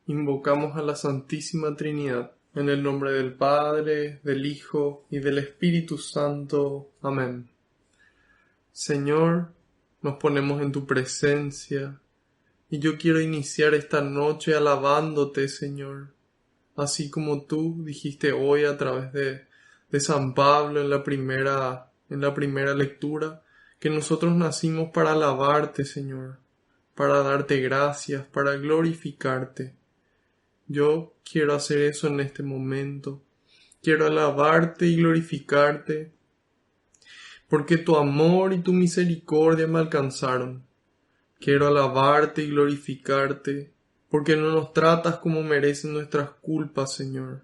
invocamos a la Santísima Trinidad, en el nombre del Padre, del Hijo y del Espíritu Santo. Amén. Señor, nos ponemos en tu presencia y yo quiero iniciar esta noche alabándote, Señor, así como tú dijiste hoy a través de San Pablo en la primera lectura, que nosotros nacimos para alabarte, Señor, para darte gracias, para glorificarte. Yo quiero hacer eso en este momento. Quiero alabarte y glorificarte, porque tu amor y tu misericordia me alcanzaron. Quiero alabarte y glorificarte, porque no nos tratas como merecen nuestras culpas, Señor.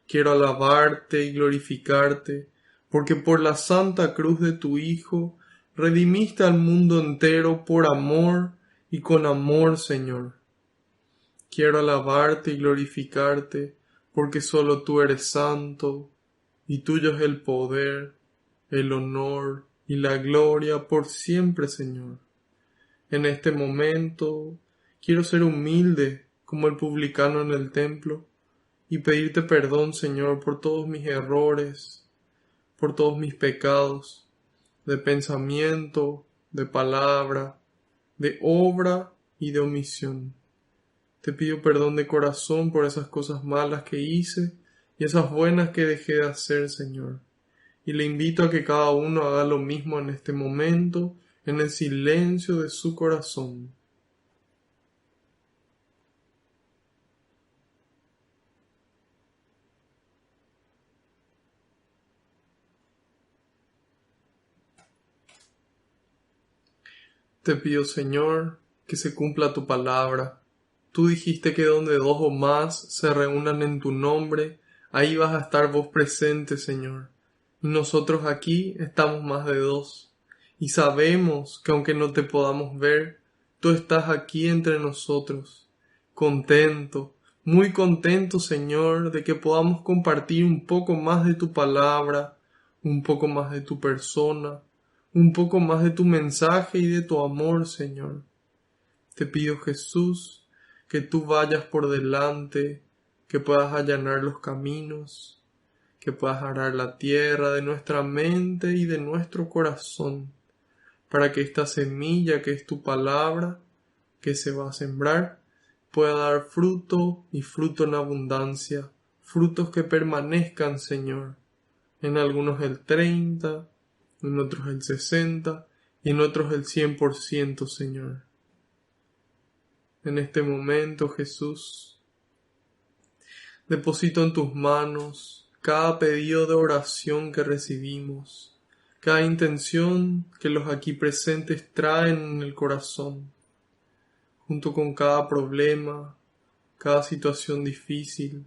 Quiero alabarte y glorificarte, porque por la santa cruz de tu Hijo redimiste al mundo entero por amor y con amor, Señor. Quiero alabarte y glorificarte, porque solo tú eres santo, y tuyo es el poder, el honor y la gloria por siempre, Señor. En este momento quiero ser humilde como el publicano en el templo y pedirte perdón, Señor, por todos mis errores, por todos mis pecados, de pensamiento, de palabra, de obra y de omisión. Te pido perdón de corazón por esas cosas malas que hice y esas buenas que dejé de hacer, Señor. Y le invito a que cada uno haga lo mismo en este momento, en el silencio de su corazón. Te pido, Señor, que se cumpla tu palabra. Tú dijiste que donde dos o más se reúnan en tu nombre, ahí vas a estar vos presente, Señor. Y nosotros aquí estamos más de dos. Y sabemos que aunque no te podamos ver, tú estás aquí entre nosotros. Contento, muy contento, Señor, de que podamos compartir un poco más de tu palabra, un poco más de tu persona, un poco más de tu mensaje y de tu amor, Señor. Te pido, Jesús, que tú vayas por delante, que puedas allanar los caminos, que puedas arar la tierra de nuestra mente y de nuestro corazón, para que esta semilla que es tu palabra, que se va a sembrar, pueda dar fruto y fruto en abundancia, frutos que permanezcan, Señor. En algunos el 30, en otros el 60 y en otros el 100%, Señor. En este momento, Jesús, deposito en tus manos cada pedido de oración que recibimos, cada intención que los aquí presentes traen en el corazón, junto con cada problema, cada situación difícil,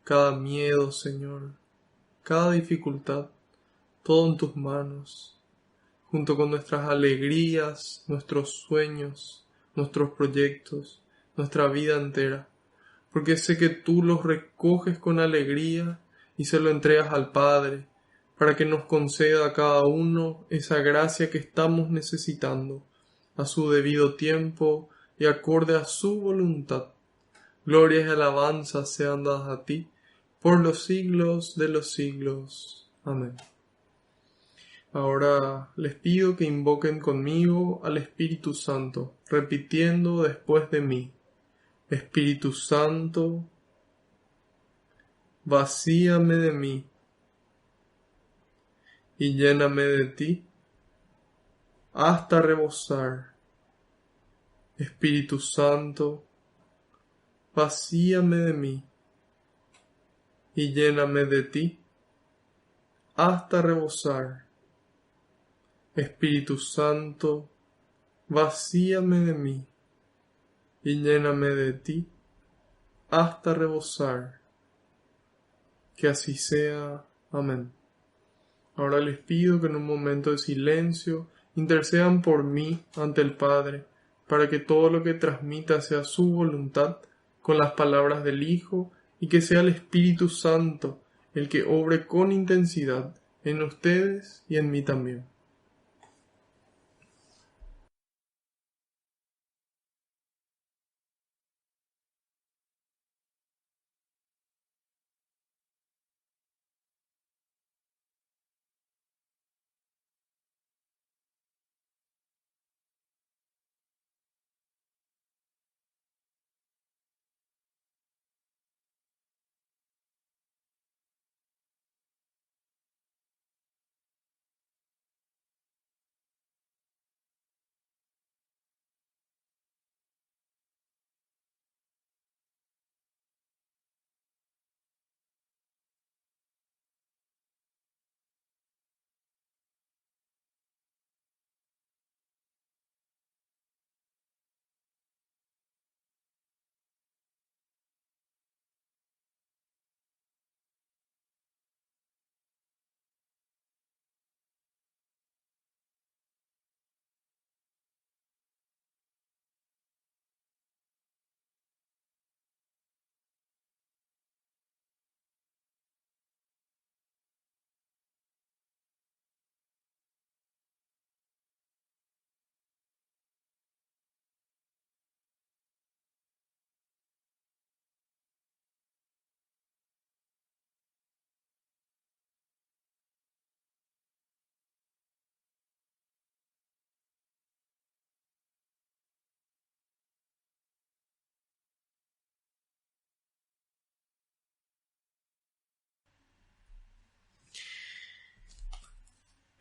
cada miedo, Señor, cada dificultad, todo en tus manos, junto con nuestras alegrías, nuestros sueños, nuestros proyectos, nuestra vida entera, porque sé que tú los recoges con alegría y se lo entregas al Padre, para que nos conceda a cada uno esa gracia que estamos necesitando, a su debido tiempo y acorde a su voluntad. Glorias y alabanzas sean dadas a ti, por los siglos de los siglos. Amén. Ahora les pido que invoquen conmigo al Espíritu Santo, repitiendo después de mí: Espíritu Santo, vacíame de mí y lléname de ti hasta rebosar. Espíritu Santo, vacíame de mí y lléname de ti hasta rebosar. Espíritu Santo, vacíame de mí y lléname de ti hasta rebosar. Que así sea. Amén. Ahora les pido que en un momento de silencio intercedan por mí ante el Padre, para que todo lo que transmita sea su voluntad con las palabras del Hijo, y que sea el Espíritu Santo el que obre con intensidad en ustedes y en mí también.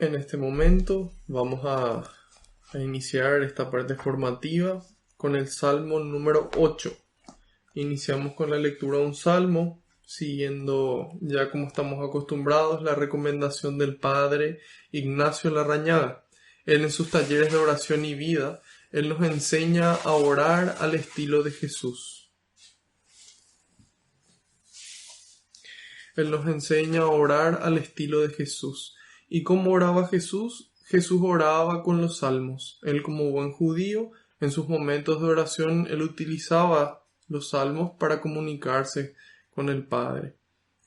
En este momento vamos a iniciar esta parte formativa con el Salmo número 8. Iniciamos con la lectura de un salmo, siguiendo ya como estamos acostumbrados la recomendación del Padre Ignacio Larrañaga. Él en sus talleres de oración y vida, él nos enseña a orar al estilo de Jesús. Él nos enseña a orar al estilo de Jesús. ¿Y cómo oraba Jesús? Jesús oraba con los salmos. Él, como buen judío, en sus momentos de oración, él utilizaba los salmos para comunicarse con el Padre.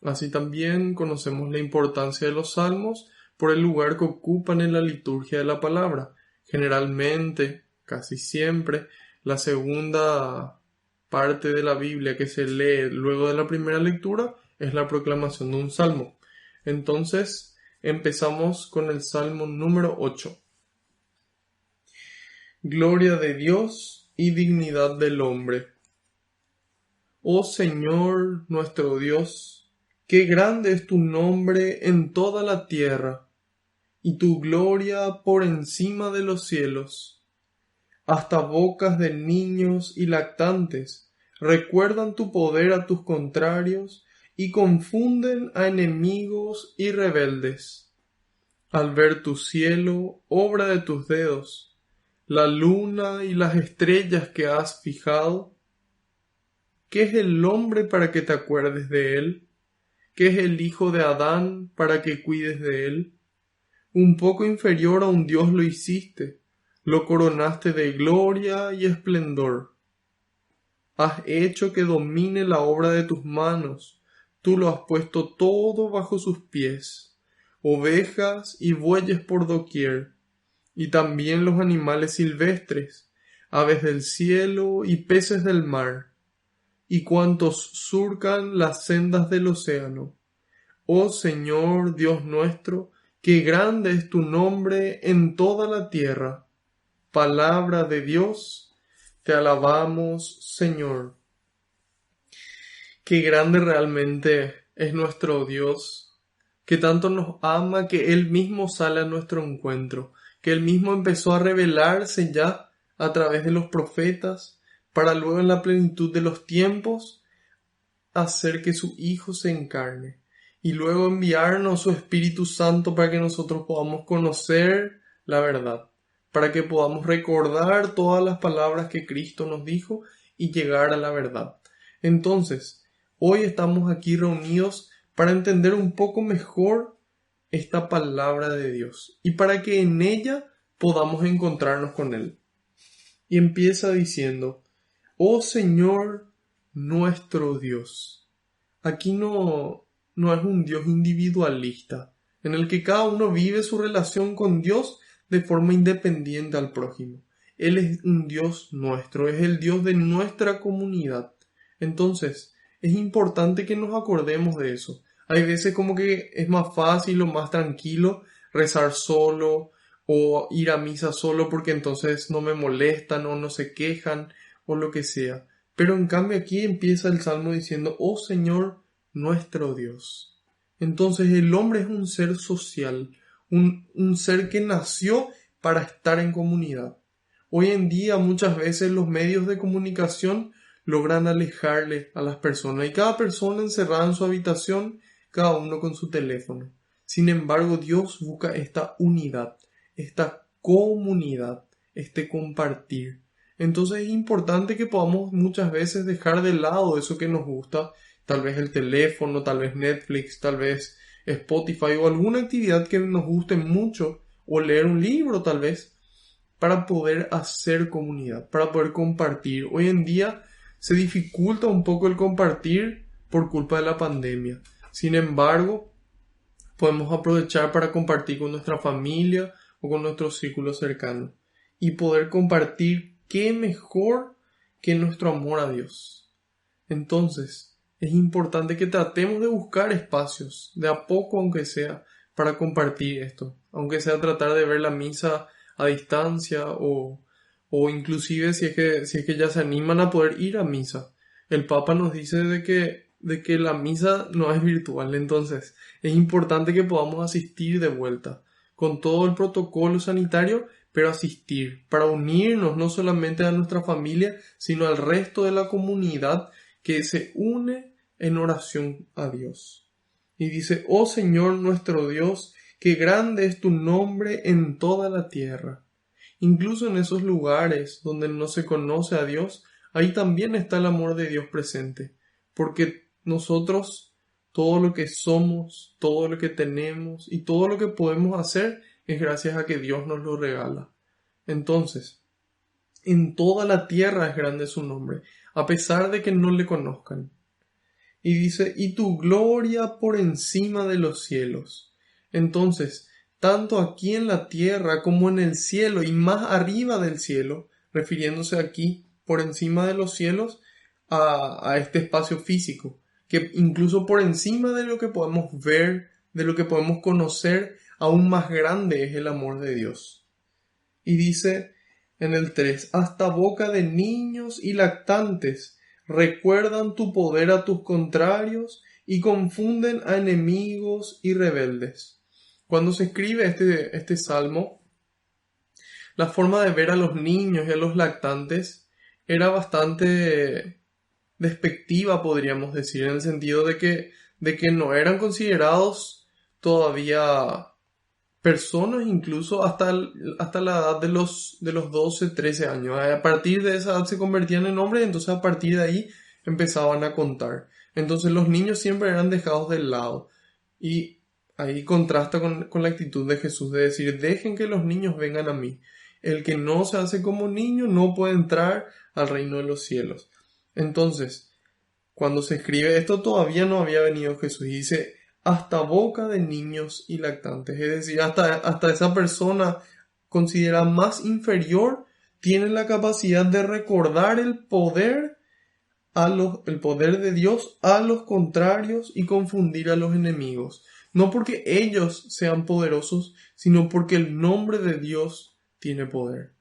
Así también conocemos la importancia de los salmos por el lugar que ocupan en la liturgia de la palabra. Generalmente, casi siempre, la segunda parte de la Biblia que se lee luego de la primera lectura es la proclamación de un salmo. Entonces, empezamos con el Salmo número 8. Gloria de Dios y dignidad del hombre. Oh Señor nuestro Dios, qué grande es tu nombre en toda la tierra, y tu gloria por encima de los cielos. Hasta bocas de niños y lactantes recuerdan tu poder a tus contrarios y confunden a enemigos y rebeldes. Al ver tu cielo, obra de tus dedos, la luna y las estrellas que has fijado, ¿qué es el hombre para que te acuerdes de él? ¿Qué es el hijo de Adán para que cuides de él? Un poco inferior a un Dios lo hiciste, lo coronaste de gloria y esplendor. Has hecho que domine la obra de tus manos, tú lo has puesto todo bajo sus pies, ovejas y bueyes por doquier, y también los animales silvestres, aves del cielo y peces del mar, y cuantos surcan las sendas del océano. Oh Señor Dios nuestro, qué grande es tu nombre en toda la tierra. Palabra de Dios, te alabamos, Señor. Qué grande realmente es nuestro Dios, que tanto nos ama que Él mismo sale a nuestro encuentro, que Él mismo empezó a revelarse ya a través de los profetas, para luego en la plenitud de los tiempos hacer que su Hijo se encarne, y luego enviarnos su Espíritu Santo para que nosotros podamos conocer la verdad, para que podamos recordar todas las palabras que Cristo nos dijo y llegar a la verdad. Entonces, hoy estamos aquí reunidos para entender un poco mejor esta palabra de Dios y para que en ella podamos encontrarnos con Él. Y empieza diciendo, oh Señor nuestro Dios. Aquí no es un Dios individualista, en el que cada uno vive su relación con Dios de forma independiente al prójimo. Él es un Dios nuestro, es el Dios de nuestra comunidad. Entonces, es importante que nos acordemos de eso. Hay veces como que es más fácil o más tranquilo rezar solo o ir a misa solo porque entonces no me molestan o no se quejan o lo que sea. Pero en cambio aquí empieza el Salmo diciendo, oh Señor nuestro Dios. Entonces el hombre es un ser social, un ser que nació para estar en comunidad. Hoy en día muchas veces los medios de comunicación logran alejarle a las personas y cada persona encerrada en su habitación, cada uno con su teléfono. Sin embargo, Dios busca esta unidad, esta comunidad, este compartir. Entonces es importante que podamos muchas veces dejar de lado eso que nos gusta, tal vez el teléfono, tal vez Netflix, tal vez Spotify o alguna actividad que nos guste mucho, o leer un libro tal vez, para poder hacer comunidad, para poder compartir. Hoy en día se dificulta un poco el compartir por culpa de la pandemia. Sin embargo, podemos aprovechar para compartir con nuestra familia o con nuestro círculo cercano y poder compartir qué mejor que nuestro amor a Dios. Entonces, es importante que tratemos de buscar espacios, de a poco aunque sea, para compartir esto, aunque sea tratar de ver la misa a distancia o inclusive si es que ya se animan a poder ir a misa. El Papa nos dice de que la misa no es virtual, entonces es importante que podamos asistir de vuelta con todo el protocolo sanitario, pero asistir, para unirnos no solamente a nuestra familia, sino al resto de la comunidad que se une en oración a Dios. Y dice: oh Señor nuestro Dios, qué grande es tu nombre en toda la tierra. Incluso en esos lugares donde no se conoce a Dios, ahí también está el amor de Dios presente, porque nosotros, todo lo que somos, todo lo que tenemos y todo lo que podemos hacer es gracias a que Dios nos lo regala. Entonces, en toda la tierra es grande su nombre, a pesar de que no le conozcan. Y dice: y tu gloria por encima de los cielos. Entonces, tanto aquí en la tierra como en el cielo y más arriba del cielo, refiriéndose aquí por encima de los cielos a este espacio físico, que incluso por encima de lo que podemos ver, de lo que podemos conocer, aún más grande es el amor de Dios. Y dice en el 3: hasta boca de niños y lactantes recuerdan tu poder a tus contrarios y confunden a enemigos y rebeldes. Cuando se escribe este salmo, la forma de ver a los niños y a los lactantes era bastante despectiva, podríamos decir, en el sentido de que no eran considerados todavía personas, incluso hasta la edad de los 12, 13 años. A partir de esa edad se convertían en hombres, entonces a partir de ahí empezaban a contar. Entonces los niños siempre eran dejados de lado. Y ahí contrasta con la actitud de Jesús de decir: dejen que los niños vengan a mí. El que no se hace como niño no puede entrar al reino de los cielos. Entonces, cuando se escribe esto, todavía no había venido Jesús, y dice: hasta boca de niños y lactantes. Es decir, hasta esa persona considerada más inferior tiene la capacidad de recordar el poder de Dios a los contrarios y confundir a los enemigos. No porque ellos sean poderosos, sino porque el nombre de Dios tiene poder.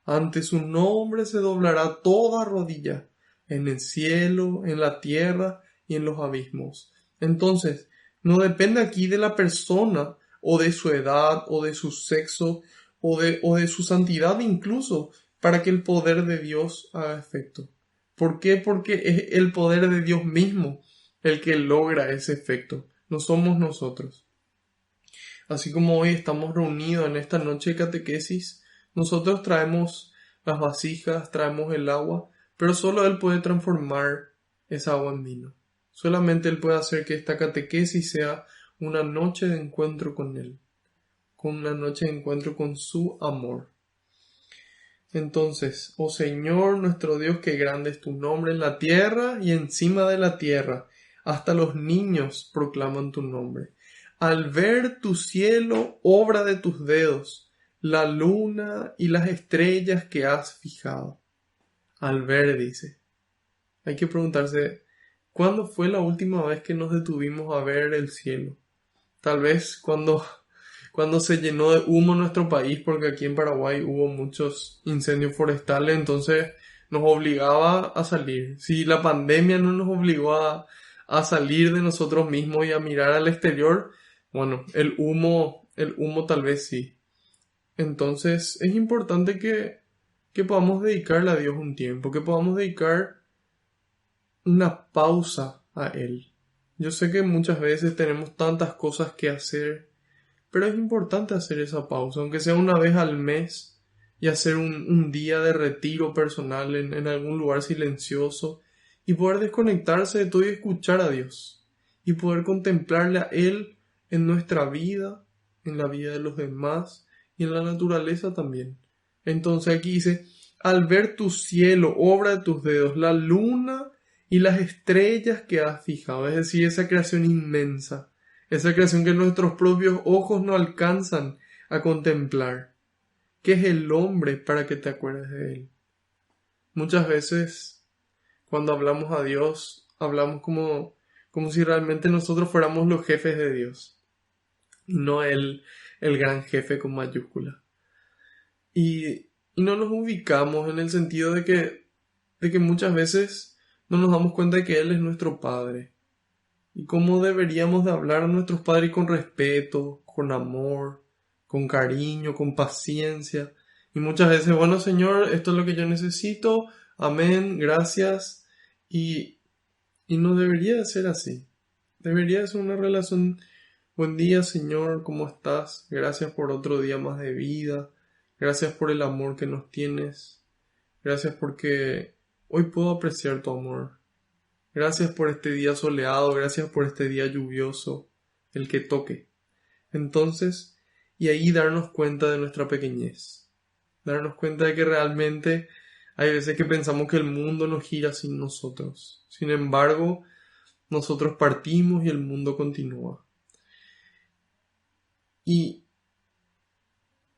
Ante su nombre se doblará toda rodilla, en el cielo, en la tierra y en los abismos. Entonces, no depende aquí de la persona, o de su edad, o de su sexo, o de su santidad incluso, para que el poder de Dios haga efecto. ¿Por qué? Porque es el poder de Dios mismo el que logra ese efecto, no somos nosotros. Así como hoy estamos reunidos en esta noche de catequesis, nosotros traemos las vasijas, traemos el agua, pero solo Él puede transformar esa agua en vino. Solamente Él puede hacer que esta catequesis sea una noche de encuentro con Él, con una noche de encuentro con su amor. Entonces, oh Señor nuestro Dios, qué grande es tu nombre en la tierra y encima de la tierra. Hasta los niños proclaman tu nombre. Al ver tu cielo, obra de tus dedos, la luna y las estrellas que has fijado. Al ver, dice. Hay que preguntarse, ¿cuándo fue la última vez que nos detuvimos a ver el cielo? Tal vez cuando se llenó de humo nuestro país, porque aquí en Paraguay hubo muchos incendios forestales, entonces nos obligaba a salir. Si la pandemia no nos obligó a salir de nosotros mismos y a mirar al exterior, bueno, el humo tal vez sí. Entonces es importante que podamos dedicarle a Dios un tiempo, que podamos dedicar una pausa a Él. Yo sé que muchas veces tenemos tantas cosas que hacer, pero es importante hacer esa pausa, aunque sea una vez al mes, y hacer un día de retiro personal en algún lugar silencioso, y poder desconectarse de todo y escuchar a Dios, y poder contemplarle a Él en nuestra vida, en la vida de los demás, y en la naturaleza también. Entonces aquí dice: al ver tu cielo, obra de tus dedos, la luna y las estrellas que has fijado, es decir, esa creación inmensa, esa creación que nuestros propios ojos no alcanzan a contemplar. ¿Qué es el hombre para que te acuerdes de él? Muchas veces, cuando hablamos a Dios, hablamos como si realmente nosotros fuéramos los jefes de Dios, no el gran jefe con mayúscula. Y no nos ubicamos en el sentido de que muchas veces no nos damos cuenta de que Él es nuestro Padre. Y cómo deberíamos de hablar a nuestros padres con respeto, con amor, con cariño, con paciencia. Y muchas veces, bueno, Señor, esto es lo que yo necesito, amén, gracias. Y, y no debería de ser así. Debería ser una relación, buen día, Señor, ¿cómo estás? Gracias por otro día más de vida. Gracias por el amor que nos tienes. Gracias porque hoy puedo apreciar tu amor. Gracias por este día soleado, gracias por este día lluvioso, el que toque. Entonces, y ahí darnos cuenta de nuestra pequeñez. Darnos cuenta de que realmente hay veces que pensamos que el mundo no gira sin nosotros. Sin embargo, nosotros partimos y el mundo continúa. Y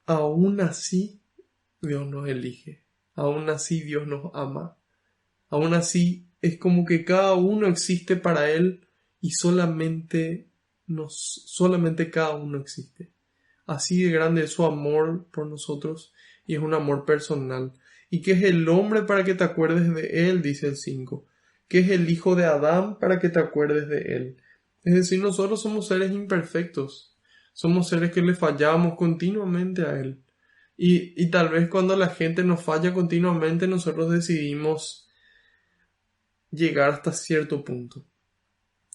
aún así, Dios nos elige. Aún así, Dios nos ama. Aún así, es como que cada uno existe para Él y solamente cada uno existe. Así de grande es su amor por nosotros y es un amor personal. ¿Y qué es el hombre para que te acuerdes de él? Dice el 5. ¿Qué es el hijo de Adán para que te acuerdes de él? Es decir, nosotros somos seres imperfectos. Somos seres que le fallamos continuamente a él. Y tal vez cuando la gente nos falla continuamente, nosotros decidimos llegar hasta cierto punto.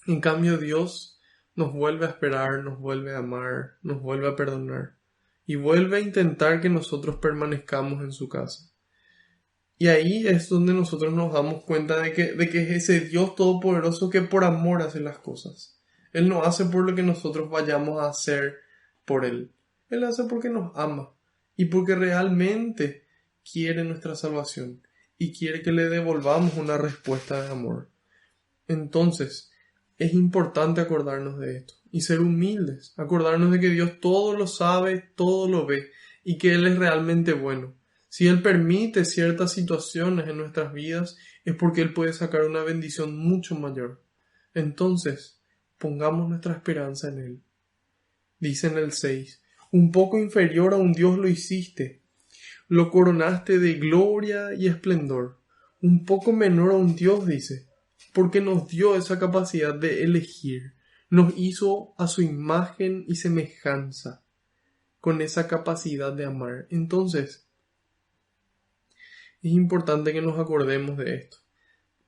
En cambio, Dios nos vuelve a esperar, nos vuelve a amar, nos vuelve a perdonar y vuelve a intentar que nosotros permanezcamos en su casa. Y ahí es donde nosotros nos damos cuenta de que es ese Dios todopoderoso que por amor hace las cosas. Él no hace por lo que nosotros vayamos a hacer por Él. Él hace porque nos ama y porque realmente quiere nuestra salvación y quiere que le devolvamos una respuesta de amor. Entonces, es importante acordarnos de esto y ser humildes, acordarnos de que Dios todo lo sabe, todo lo ve y que Él es realmente bueno. Si Él permite ciertas situaciones en nuestras vidas es porque Él puede sacar una bendición mucho mayor. Entonces, pongamos nuestra esperanza en Él. Dice en el 6, un poco inferior a un Dios lo hiciste, lo coronaste de gloria y esplendor. Un poco menor a un Dios, dice, porque nos dio esa capacidad de elegir, nos hizo a su imagen y semejanza, con esa capacidad de amar. Entonces, es importante que nos acordemos de esto,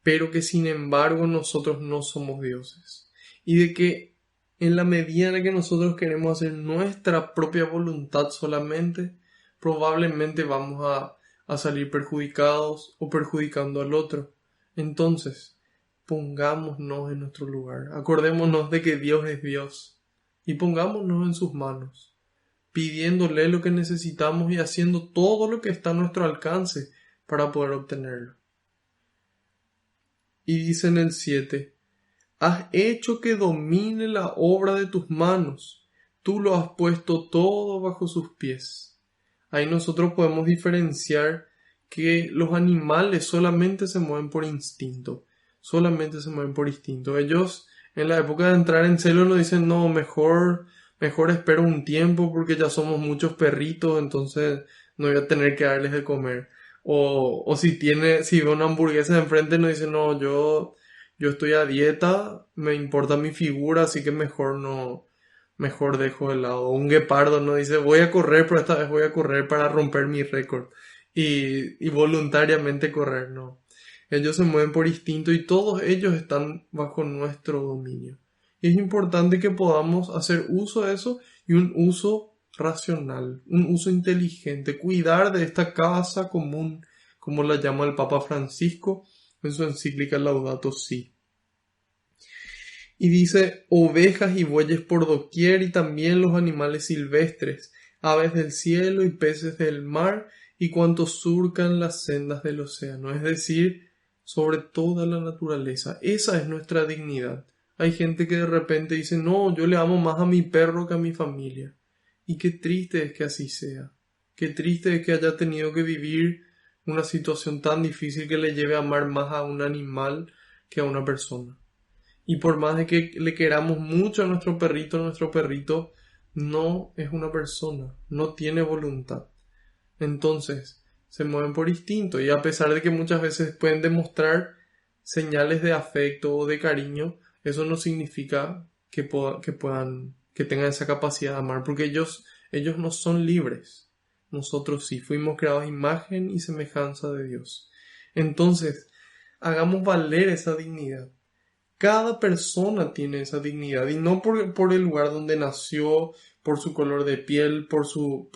pero que sin embargo nosotros no somos dioses, y de que en la medida en que nosotros queremos hacer nuestra propia voluntad solamente, probablemente vamos a salir perjudicados o perjudicando al otro. Entonces, pongámonos en nuestro lugar, acordémonos de que Dios es Dios y pongámonos en sus manos, pidiéndole lo que necesitamos y haciendo todo lo que está a nuestro alcance para poder obtenerlo. Y dice en el 7, has hecho que domine la obra de tus manos, tú lo has puesto todo bajo sus pies. Ahí nosotros podemos diferenciar que los animales solamente se mueven por instinto. Solamente se mueven por instinto. Ellos en la época de entrar en celo nos dicen, no, mejor espero un tiempo porque ya somos muchos perritos, entonces no voy a tener que darles de comer. O si ve una hamburguesa de enfrente nos dice, no, yo estoy a dieta, me importa mi figura, así que mejor dejo de lado. Un guepardo no dice, voy a correr, pero esta vez voy a correr para romper mi récord. Y voluntariamente correr, no. Ellos se mueven por instinto y todos ellos están bajo nuestro dominio. Y es importante que podamos hacer uso de eso y un uso racional, un uso inteligente, cuidar de esta casa común, como la llama el Papa Francisco en su encíclica Laudato Si. Y dice, ovejas y bueyes por doquier y también los animales silvestres, aves del cielo y peces del mar y cuantos surcan las sendas del océano, es decir, sobre toda la naturaleza. Esa es nuestra dignidad. Hay gente que de repente dice, no, yo le amo más a mi perro que a mi familia. Y qué triste es que así sea. Qué triste es que haya tenido que vivir una situación tan difícil que le lleve a amar más a un animal que a una persona. Y por más de que le queramos mucho a nuestro perrito no es una persona, no tiene voluntad. Entonces, se mueven por instinto y a pesar de que muchas veces pueden demostrar señales de afecto o de cariño, eso no significa que tengan esa capacidad de amar, porque ellos Ellos no son libres. Nosotros sí, fuimos creados a imagen y semejanza de Dios. Entonces, hagamos valer esa dignidad. Cada persona tiene esa dignidad y no por el lugar donde nació, por su color de piel, por su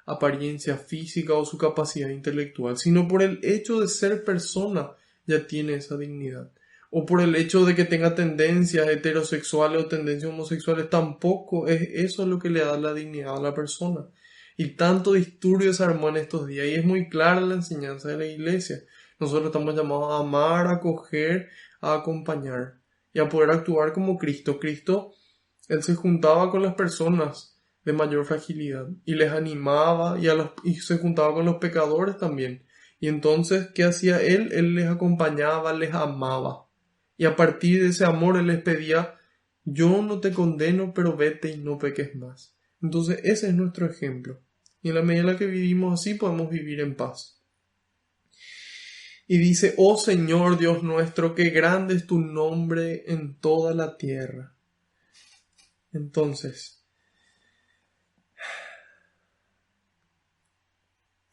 apariencia física o su capacidad intelectual, sino por el hecho de ser persona ya tiene esa dignidad. O por el hecho de que tenga tendencias heterosexuales o tendencias homosexuales, tampoco es eso lo que le da la dignidad a la persona. Y tanto disturbio se armó en estos días y es muy clara la enseñanza de la iglesia. Nosotros estamos llamados a amar, a acoger, a acompañar y a poder actuar como Cristo. Cristo, Él se juntaba con las personas de mayor fragilidad y les animaba y se juntaba con los pecadores también. Y entonces, ¿qué hacía Él? Él les acompañaba, les amaba. Y a partir de ese amor Él les pedía, yo no te condeno, pero vete y no peques más. Entonces ese es nuestro ejemplo. Y en la medida en la que vivimos así podemos vivir en paz. Y dice, oh Señor Dios nuestro, qué grande es tu nombre en toda la tierra. Entonces,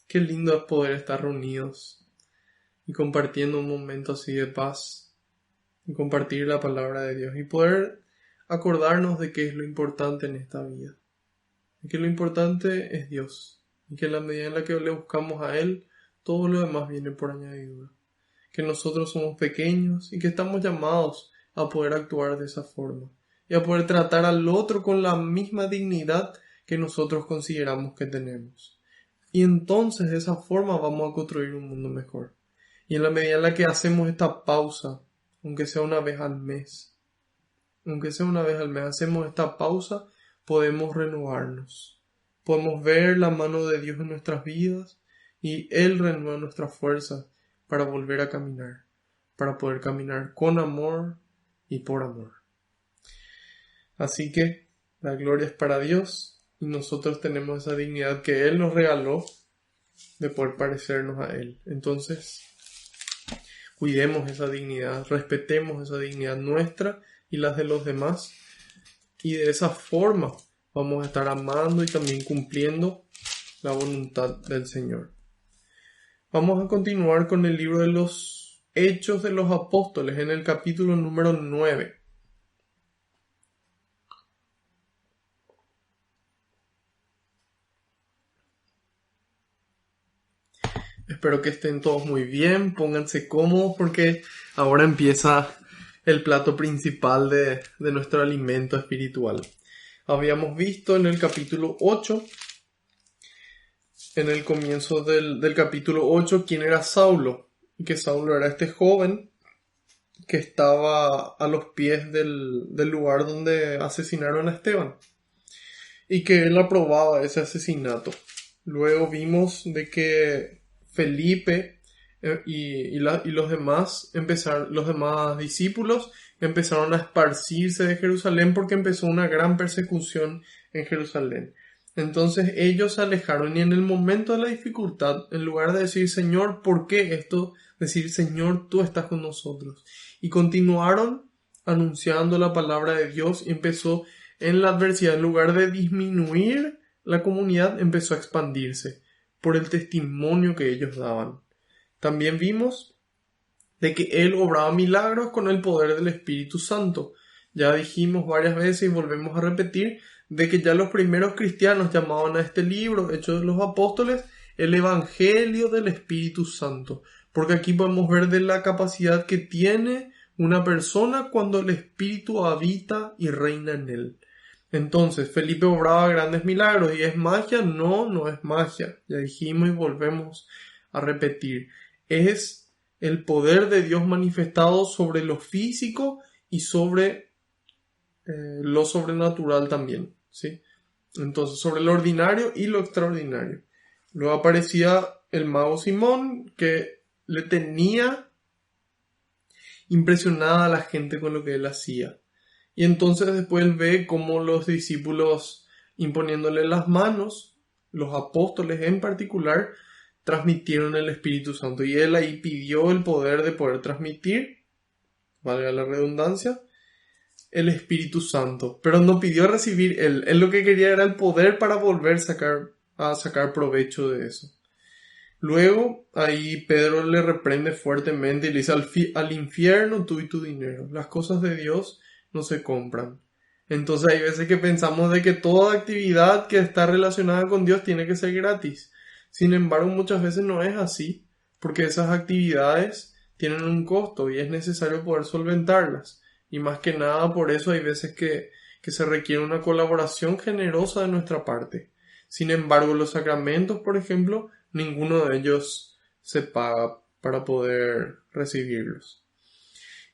qué lindo es poder estar reunidos y compartiendo un momento así de paz y compartir la palabra de Dios y poder acordarnos de qué es lo importante en esta vida. De que lo importante es Dios y que en la medida en la que le buscamos a Él, todo lo demás viene por añadidura. Que nosotros somos pequeños y que estamos llamados a poder actuar de esa forma y a poder tratar al otro con la misma dignidad que nosotros consideramos que tenemos. Y entonces de esa forma vamos a construir un mundo mejor. Y en la medida en la que hacemos esta pausa, aunque sea una vez al mes, hacemos esta pausa, podemos renovarnos. Podemos ver la mano de Dios en nuestras vidas y Él renueva nuestras fuerzas para volver a caminar, para poder caminar con amor y por amor. Así que la gloria es para Dios y nosotros tenemos esa dignidad que Él nos regaló de poder parecernos a Él. Entonces, cuidemos esa dignidad, respetemos esa dignidad nuestra y las de los demás, y de esa forma vamos a estar amando y también cumpliendo la voluntad del Señor. Vamos a continuar con el libro de los Hechos de los Apóstoles en el capítulo número 9. Espero que estén todos muy bien, pónganse cómodos porque ahora empieza el plato principal de nuestro alimento espiritual. Habíamos visto en el capítulo 8, en el comienzo del capítulo 8, quién era Saulo. Y que Saulo era este joven que estaba a los pies del lugar donde asesinaron a Esteban. Y que él aprobaba ese asesinato. Luego vimos de que Felipe y los demás discípulos empezaron a esparcirse de Jerusalén porque empezó una gran persecución en Jerusalén. Entonces ellos se alejaron y en el momento de la dificultad, en lugar de decir Señor, ¿por qué esto? Decir Señor, tú estás con nosotros. Y continuaron anunciando la palabra de Dios y empezó en la adversidad, en lugar de disminuir, la comunidad empezó a expandirse por el testimonio que ellos daban. También vimos de que Él obraba milagros con el poder del Espíritu Santo. Ya dijimos varias veces y volvemos a repetir de que ya los primeros cristianos llamaban a este libro, Hechos de los Apóstoles, el Evangelio del Espíritu Santo. Porque aquí podemos ver de la capacidad que tiene una persona cuando el Espíritu habita y reina en él. Entonces, Felipe obraba grandes milagros. ¿Y es magia? No, no es magia. Ya dijimos y volvemos a repetir. Es el poder de Dios manifestado sobre lo físico y sobre lo sobrenatural también, ¿sí? Entonces, sobre lo ordinario y lo extraordinario. Luego aparecía el mago Simón, que le tenía impresionada a la gente con lo que él hacía. Y entonces después él ve cómo los discípulos, imponiéndole las manos, los apóstoles en particular, transmitieron el Espíritu Santo. Y él ahí pidió el poder de poder transmitir, valga la redundancia, el Espíritu Santo, pero no pidió recibir él. Él lo que quería era el poder para volver a sacar provecho de eso. Luego, ahí Pedro le reprende fuertemente y le dice: al infierno tú y tu dinero. Las cosas de Dios no se compran. Entonces hay veces que pensamos de que toda actividad que está relacionada con Dios tiene que ser gratis. Sin embargo, muchas veces no es así, porque esas actividades tienen un costo y es necesario poder solventarlas. Y más que nada por eso hay veces que se requiere una colaboración generosa de nuestra parte. Sin embargo, los sacramentos, por ejemplo, ninguno de ellos se paga para poder recibirlos.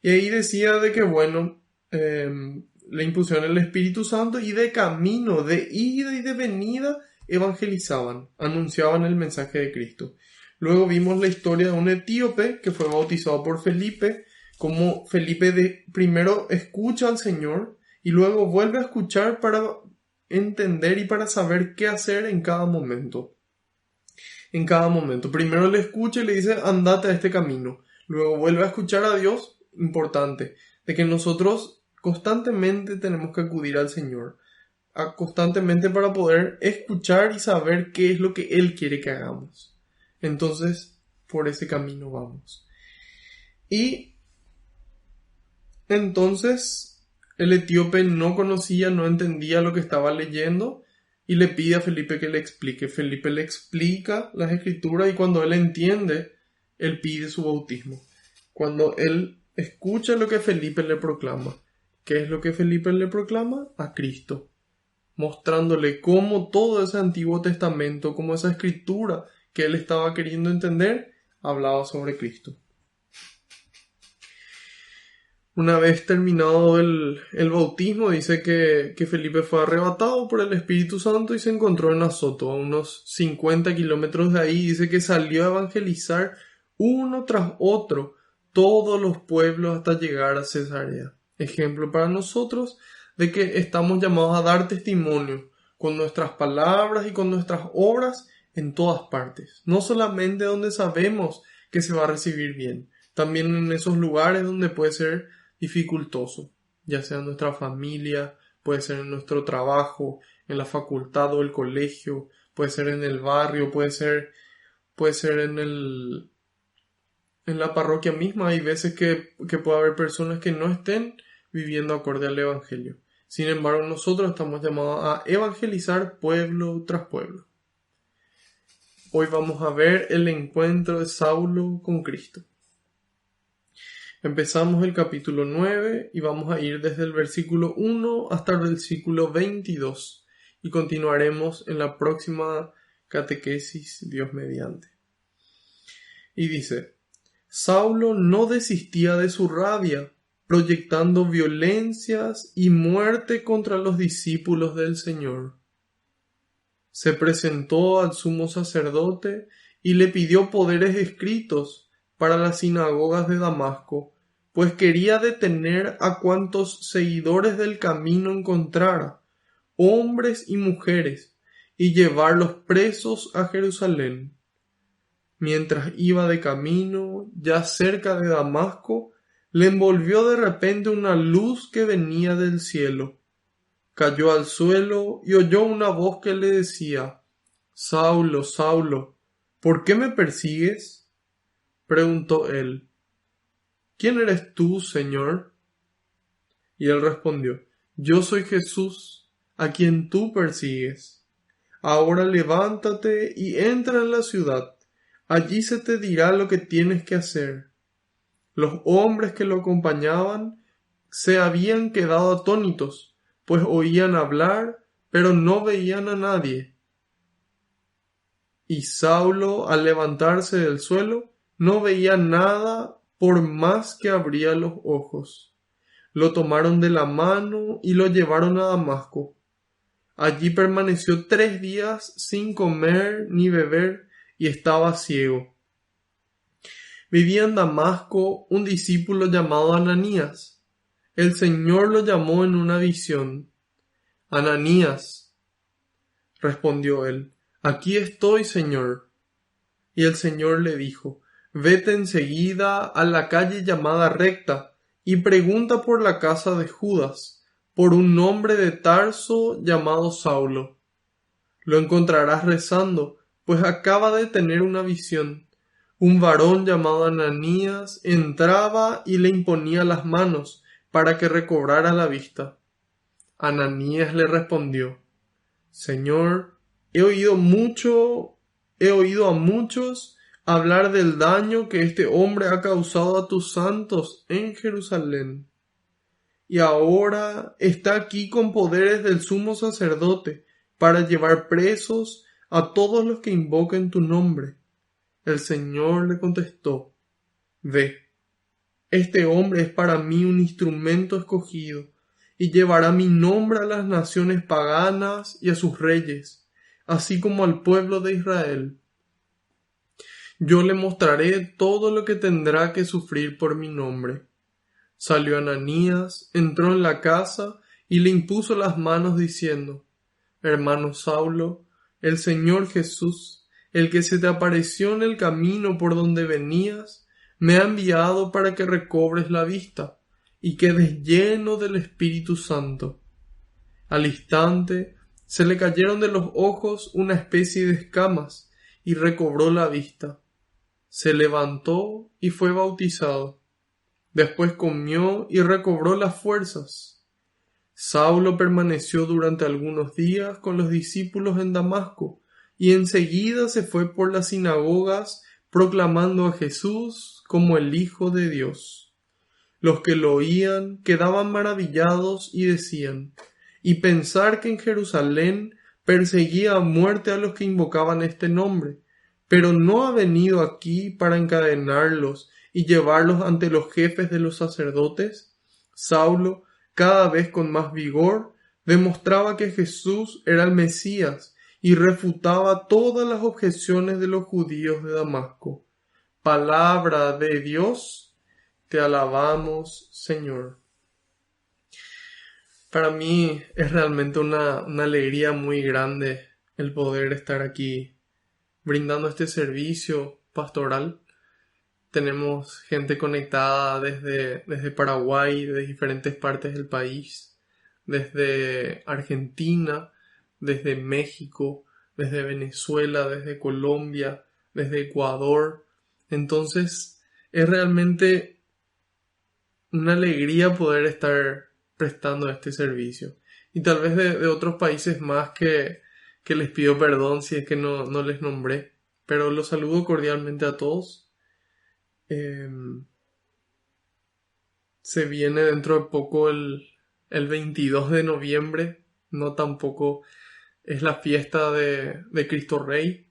Y ahí decía de que, bueno, le impusieron el Espíritu Santo y de camino, de ida y de venida, evangelizaban, anunciaban el mensaje de Cristo. Luego vimos la historia de un etíope que fue bautizado por Felipe, como Felipe primero escucha al Señor y luego vuelve a escuchar para entender y para saber qué hacer en cada momento. En cada momento. Primero le escucha y le dice: andate a este camino. Luego vuelve a escuchar a Dios. Importante, de que nosotros constantemente tenemos que acudir al Señor, constantemente para poder escuchar y saber qué es lo que Él quiere que hagamos. Entonces, por ese camino vamos. Y entonces el etíope no conocía, no entendía lo que estaba leyendo y le pide a Felipe que le explique. Felipe le explica las escrituras y cuando él entiende, él pide su bautismo. Cuando él escucha lo que Felipe le proclama. ¿Qué es lo que Felipe le proclama? A Cristo. Mostrándole cómo todo ese Antiguo Testamento, como esa escritura que él estaba queriendo entender, hablaba sobre Cristo. Una vez terminado el bautismo, dice que Felipe fue arrebatado por el Espíritu Santo y se encontró en Azoto, a unos 50 kilómetros de ahí. Dice que salió a evangelizar uno tras otro todos los pueblos hasta llegar a Cesarea. Ejemplo para nosotros de que estamos llamados a dar testimonio con nuestras palabras y con nuestras obras en todas partes. No solamente donde sabemos que se va a recibir bien, también en esos lugares donde puede ser dificultoso, ya sea en nuestra familia, puede ser en nuestro trabajo, en la facultad o el colegio, puede ser en el barrio, puede ser en la parroquia misma. Hay veces que puede haber personas que no estén viviendo acorde al Evangelio. Sin embargo, nosotros estamos llamados a evangelizar pueblo tras pueblo. Hoy vamos a ver el encuentro de Saulo con Cristo. Empezamos el capítulo 9 y vamos a ir desde el versículo 1 hasta el versículo 22 y continuaremos en la próxima catequesis, Dios mediante. Y dice: Saulo no desistía de su rabia, proyectando violencias y muerte contra los discípulos del Señor. Se presentó al sumo sacerdote y le pidió poderes escritos para las sinagogas de Damasco, pues quería detener a cuantos seguidores del camino encontrara, hombres y mujeres, y llevarlos presos a Jerusalén. Mientras iba de camino, ya cerca de Damasco, le envolvió de repente una luz que venía del cielo. Cayó al suelo y oyó una voz que le decía: Saulo, Saulo, ¿por qué me persigues? Preguntó él: ¿Quién eres tú, Señor? Y él respondió: Yo soy Jesús, a quien tú persigues. Ahora levántate y entra en la ciudad. Allí se te dirá lo que tienes que hacer. Los hombres que lo acompañaban se habían quedado atónitos, pues oían hablar, pero no veían a nadie. Y Saulo, al levantarse del suelo, no veía nada por más que abría los ojos. Lo tomaron de la mano y lo llevaron a Damasco. Allí permaneció 3 días sin comer ni beber y estaba ciego. Vivía en Damasco un discípulo llamado Ananías. El Señor lo llamó en una visión. Ananías, respondió él. Aquí estoy, Señor. Y el Señor le dijo: Vete enseguida a la calle llamada Recta y pregunta por la casa de Judas, por un hombre de Tarso llamado Saulo. Lo encontrarás rezando, pues acaba de tener una visión. Un varón llamado Ananías entraba y le imponía las manos para que recobrara la vista. Ananías le respondió: Señor, he oído a muchos hablar del daño que este hombre ha causado a tus santos en Jerusalén. Y ahora está aquí con poderes del sumo sacerdote para llevar presos a todos los que invoquen tu nombre. El Señor le contestó: Ve, este hombre es para mí un instrumento escogido, y llevará mi nombre a las naciones paganas y a sus reyes, así como al pueblo de Israel. Yo le mostraré todo lo que tendrá que sufrir por mi nombre. Salió Ananías, entró en la casa y le impuso las manos diciendo: Hermano Saulo, el Señor Jesús, el que se te apareció en el camino por donde venías, me ha enviado para que recobres la vista y quedes lleno del Espíritu Santo. Al instante se le cayeron de los ojos una especie de escamas y recobró la vista. Se levantó y fue bautizado. Después comió y recobró las fuerzas. Saulo permaneció durante algunos días con los discípulos en Damasco y enseguida se fue por las sinagogas proclamando a Jesús como el Hijo de Dios. Los que lo oían quedaban maravillados y decían: y pensar que en Jerusalén perseguía a muerte a los que invocaban este nombre, pero no ha venido aquí para encadenarlos y llevarlos ante los jefes de los sacerdotes. Saulo, cada vez con más vigor, demostraba que Jesús era el Mesías y refutaba todas las objeciones de los judíos de Damasco. Palabra de Dios, te alabamos, Señor. Para mí es realmente una alegría muy grande el poder estar aquí brindando este servicio pastoral. Tenemos gente conectada desde Paraguay, de diferentes partes del país, desde Argentina, desde México, desde Venezuela, desde Colombia, desde Ecuador. Entonces es realmente una alegría poder estar prestando este servicio. Y tal vez de otros países más que les pido perdón si es que no les nombré, pero los saludo cordialmente a todos. Se viene dentro de poco el 22 de noviembre, no tampoco es la fiesta de Cristo Rey.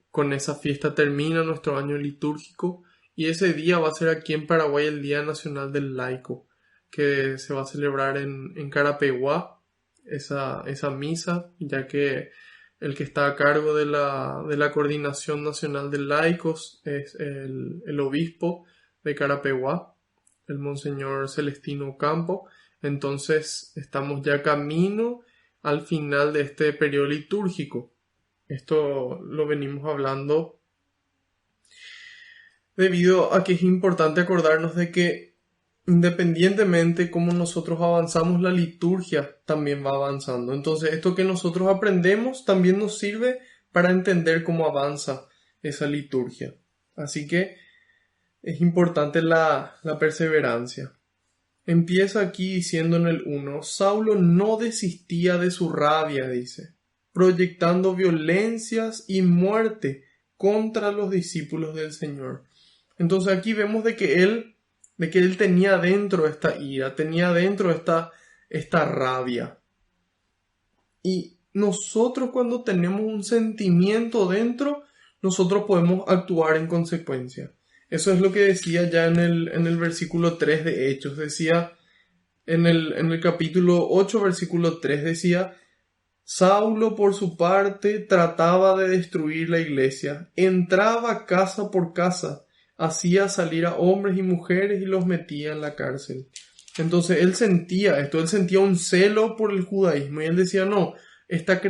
Con esa fiesta termina nuestro año litúrgico y ese día va a ser aquí en Paraguay el Día Nacional del Laico, que se va a celebrar en Carapeguá, esa misa, ya que el que está a cargo de la Coordinación Nacional de Laicos es el obispo de Carapeguá, el Monseñor Celestino Campo. Entonces estamos ya camino al final de este periodo litúrgico. Esto lo venimos hablando debido a que es importante acordarnos de que independientemente cómo nosotros avanzamos, la liturgia también va avanzando. Entonces, esto que nosotros aprendemos también nos sirve para entender cómo avanza esa liturgia. Así que es importante la perseverancia. Empieza aquí diciendo en el 1, Saulo no desistía de su rabia, dice, proyectando violencias y muerte contra los discípulos del Señor. Entonces aquí vemos de que él tenía dentro esta ira, tenía dentro esta rabia. Y nosotros cuando tenemos un sentimiento dentro, nosotros podemos actuar en consecuencia. Eso es lo que decía ya en el versículo 3 de Hechos. Decía en el capítulo 8, versículo 3, decía: Saulo por su parte trataba de destruir la iglesia, entraba casa por casa, hacía salir a hombres y mujeres y los metía en la cárcel. Entonces él sentía esto, él sentía un celo por el judaísmo y él decía: no, esta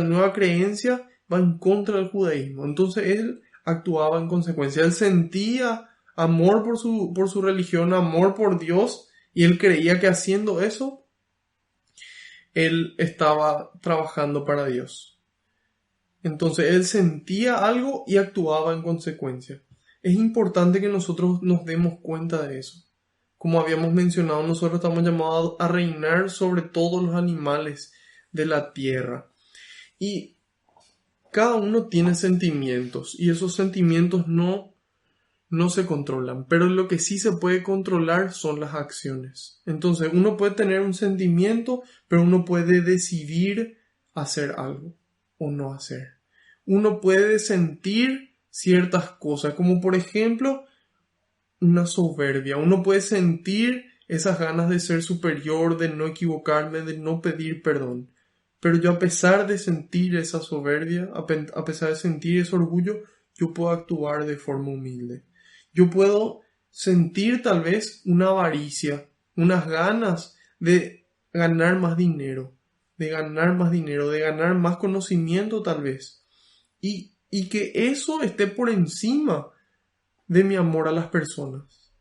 nueva creencia va en contra del judaísmo. Entonces él actuaba en consecuencia, él sentía amor por su religión, amor por Dios, y él creía que haciendo eso, él estaba trabajando para Dios. Entonces él sentía algo y actuaba en consecuencia. Es importante que nosotros nos demos cuenta de eso. Como habíamos mencionado, nosotros estamos llamados a reinar sobre todos los animales de la tierra. Y cada uno tiene sentimientos y esos sentimientos no se controlan, pero lo que sí se puede controlar son las acciones. Entonces uno puede tener un sentimiento, pero uno puede decidir hacer algo o no hacer. Uno puede sentir ciertas cosas, como por ejemplo una soberbia. Uno puede sentir esas ganas de ser superior, de no equivocarme, de no pedir perdón. Pero yo, a pesar de sentir esa soberbia, a pesar de sentir ese orgullo, yo puedo actuar de forma humilde. Yo puedo sentir tal vez una avaricia, unas ganas de ganar más dinero, de ganar más conocimiento tal vez. Y que eso esté por encima de mi amor a las personas.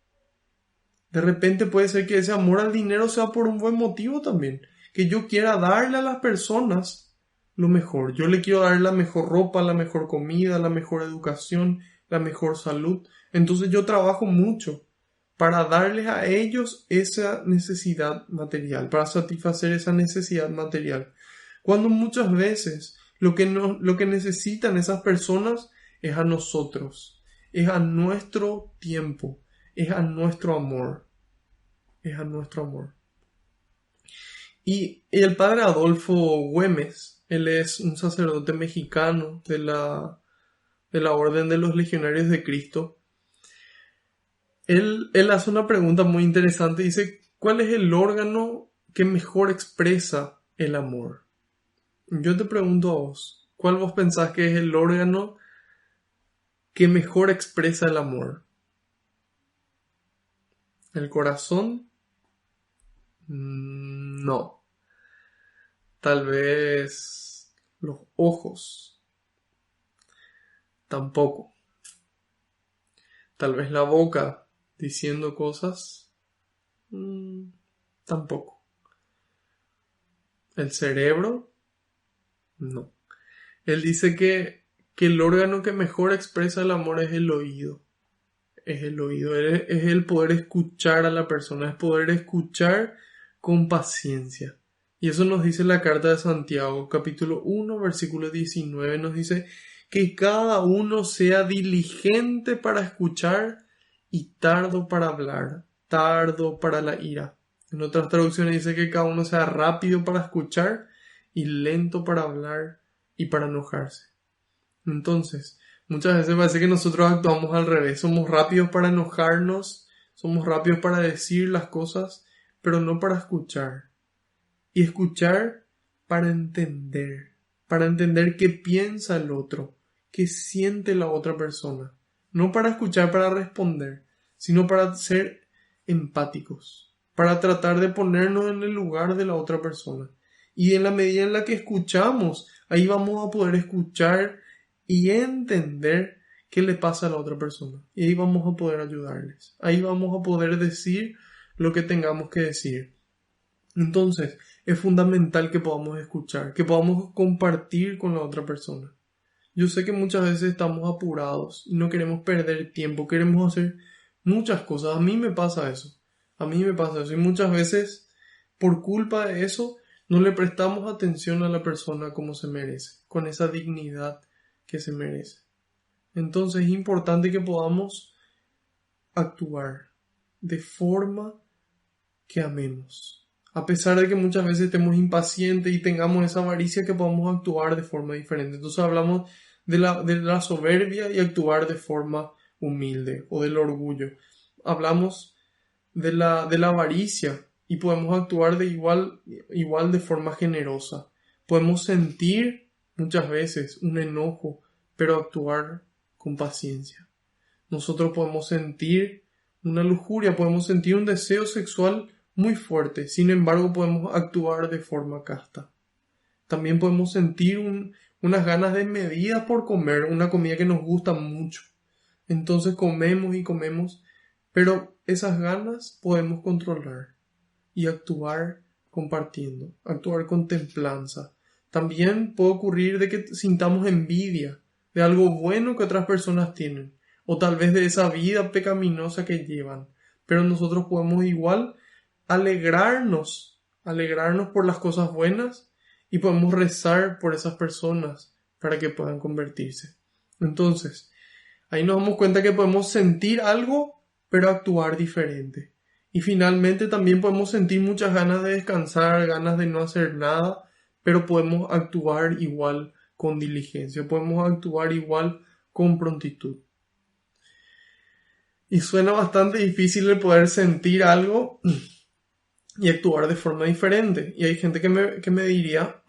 De repente puede ser que ese amor al dinero sea por un buen motivo también. Que yo quiera darle a las personas lo mejor. Yo le quiero dar la mejor ropa, la mejor comida, la mejor educación, la mejor salud. Entonces yo trabajo mucho para darles a ellos esa necesidad material, para satisfacer esa necesidad material. Cuando muchas veces lo que necesitan esas personas es a nosotros, es a nuestro tiempo, es a nuestro amor, es a nuestro amor. Y el padre Adolfo Güemes, él es un sacerdote mexicano de la Orden de los Legionarios de Cristo. Él hace una pregunta muy interesante. Dice, ¿cuál es el órgano que mejor expresa el amor? Yo te pregunto a vos, ¿cuál vos pensás que es el órgano que mejor expresa el amor? ¿El corazón? No. Tal vez los ojos. Tampoco. Tal vez la boca diciendo cosas. Tampoco. ¿El cerebro? No. Él dice que el órgano que mejor expresa el amor es el oído. Es el oído, es el poder escuchar a la persona, es poder escuchar con paciencia. Y eso nos dice la carta de Santiago, capítulo 1, versículo 19, nos dice que cada uno sea diligente para escuchar y tardo para hablar, tardo para la ira. En otras traducciones dice que cada uno sea rápido para escuchar y lento para hablar y para enojarse. Entonces, muchas veces parece que nosotros actuamos al revés. Somos rápidos para enojarnos, somos rápidos para decir las cosas, pero no para escuchar. Y escuchar para entender qué piensa el otro, qué siente la otra persona. No para escuchar para responder, sino para ser empáticos, para tratar de ponernos en el lugar de la otra persona. Y en la medida en la que escuchamos, ahí vamos a poder escuchar y entender qué le pasa a la otra persona. Y ahí vamos a poder ayudarles. Ahí vamos a poder decir lo que tengamos que decir. Entonces, es fundamental que podamos escuchar, que podamos compartir con la otra persona. Yo sé que muchas veces estamos apurados y no queremos perder tiempo, queremos hacer muchas cosas. A mí me pasa eso. Y muchas veces, por culpa de eso, no le prestamos atención a la persona como se merece, con esa dignidad que se merece. Entonces es importante que podamos actuar de forma que amemos. A pesar de que muchas veces estemos impacientes y tengamos esa avaricia, que podamos actuar de forma diferente. Entonces hablamos de la soberbia y actuar de forma humilde, o del orgullo. Hablamos de la avaricia y podemos actuar de igual de forma generosa. Podemos sentir muchas veces un enojo, pero actuar con paciencia. Nosotros podemos sentir una lujuria, podemos sentir un deseo sexual muy fuerte, sin embargo podemos actuar de forma casta. También podemos sentir unas ganas desmedidas por comer, una comida que nos gusta mucho. Entonces comemos y comemos, pero esas ganas podemos controlar y actuar compartiendo, actuar con templanza. También puede ocurrir de que sintamos envidia de algo bueno que otras personas tienen, o tal vez de esa vida pecaminosa que llevan. Pero nosotros podemos igual alegrarnos por las cosas buenas y podemos rezar por esas personas para que puedan convertirse. Entonces, ahí nos damos cuenta que podemos sentir algo, pero actuar diferente. Y finalmente también podemos sentir muchas ganas de descansar, ganas de no hacer nada, pero podemos actuar igual con diligencia, podemos actuar igual con prontitud. Y suena bastante difícil el poder sentir algo y actuar de forma diferente. Y hay gente que me diría,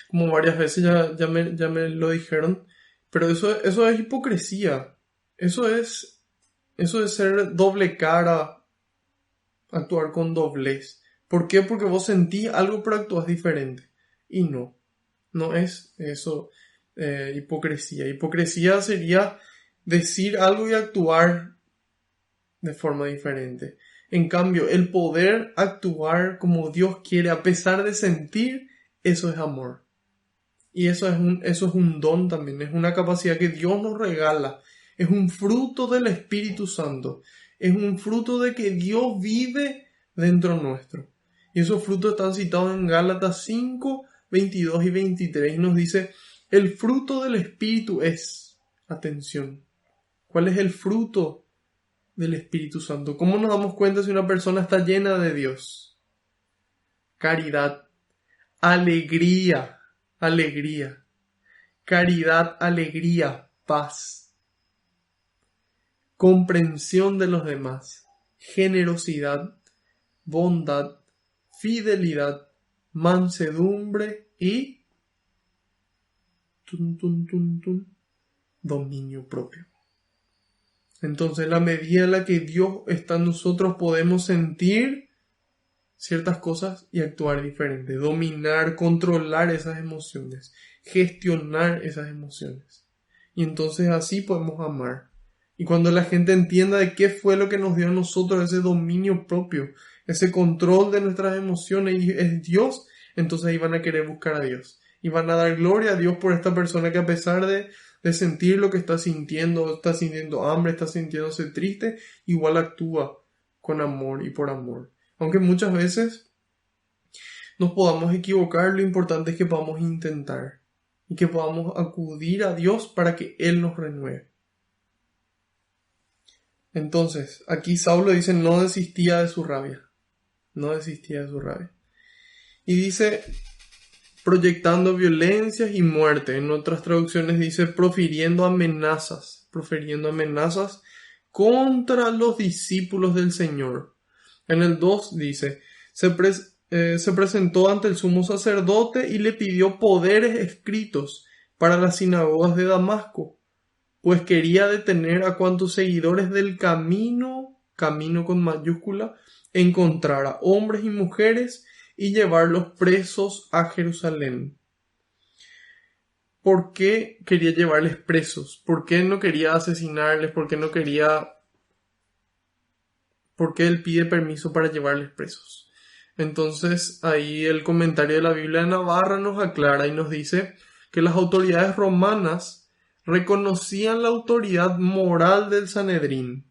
como varias veces ya me lo dijeron, pero eso es hipocresía. Eso es ser doble cara, actuar con doblez. ¿Por qué? Porque vos sentís algo pero actúas diferente. Y no es eso hipocresía. Hipocresía sería decir algo y actuar de forma diferente. En cambio, el poder actuar como Dios quiere a pesar de sentir, eso es amor. Y eso es un don también, es una capacidad que Dios nos regala. Es un fruto del Espíritu Santo. Es un fruto de que Dios vive dentro nuestro. Y esos frutos están citados en Gálatas 5, 22 y 23. Y nos dice, el fruto del Espíritu es, atención, ¿cuál es el fruto del Espíritu Santo? ¿Cómo nos damos cuenta si una persona está llena de Dios? Caridad, alegría, caridad, alegría, paz, comprensión de los demás, generosidad, bondad, fidelidad, mansedumbre y dominio propio. Entonces, en la medida en la que Dios está en nosotros, podemos sentir ciertas cosas y actuar diferente, dominar, controlar esas emociones, gestionar esas emociones. Y entonces así podemos amar. Y cuando la gente entienda de qué fue lo que nos dio a nosotros ese dominio propio, ese control de nuestras emociones y es Dios, entonces ahí van a querer buscar a Dios. Y van a dar gloria a Dios por esta persona que a pesar de sentir lo que está sintiendo hambre, está sintiéndose triste, igual actúa con amor y por amor. Aunque muchas veces nos podamos equivocar, lo importante es que podamos intentar y que podamos acudir a Dios para que Él nos renueve. Entonces, aquí Saulo dice, no desistía de su rabia. Y dice, proyectando violencias y muerte. En otras traducciones dice, profiriendo amenazas contra los discípulos del Señor. En el 2 dice, se presentó ante el sumo sacerdote y le pidió poderes escritos para las sinagogas de Damasco, pues quería detener a cuantos seguidores del camino con mayúscula, encontrara hombres y mujeres y llevarlos presos a Jerusalén. ¿Por qué quería llevarles presos? ¿Por qué no quería asesinarles? ¿Por qué él pide permiso para llevarles presos? Entonces ahí el comentario de la Biblia de Navarra nos aclara y nos dice que las autoridades romanas reconocían la autoridad moral del Sanedrín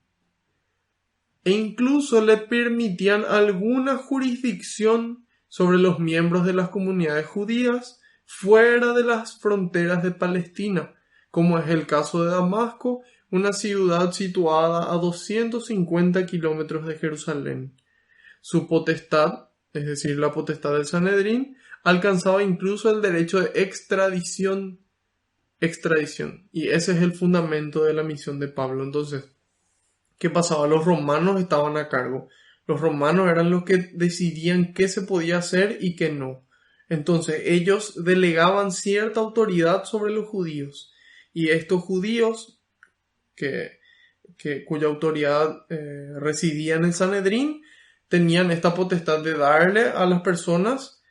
e incluso le permitían alguna jurisdicción sobre los miembros de las comunidades judías fuera de las fronteras de Palestina, como es el caso de Damasco, una ciudad situada a 250 kilómetros de Jerusalén. Su potestad, es decir, la potestad del Sanedrín, alcanzaba incluso el derecho de extradición. Y ese es el fundamento de la misión de Pablo. Entonces, ¿qué pasaba? Los romanos estaban a cargo. Los romanos eran los que decidían qué se podía hacer y qué no. Entonces, ellos delegaban cierta autoridad sobre los judíos. Y estos judíos, cuya autoridad residía en el Sanedrín, tenían esta potestad de darle a las personas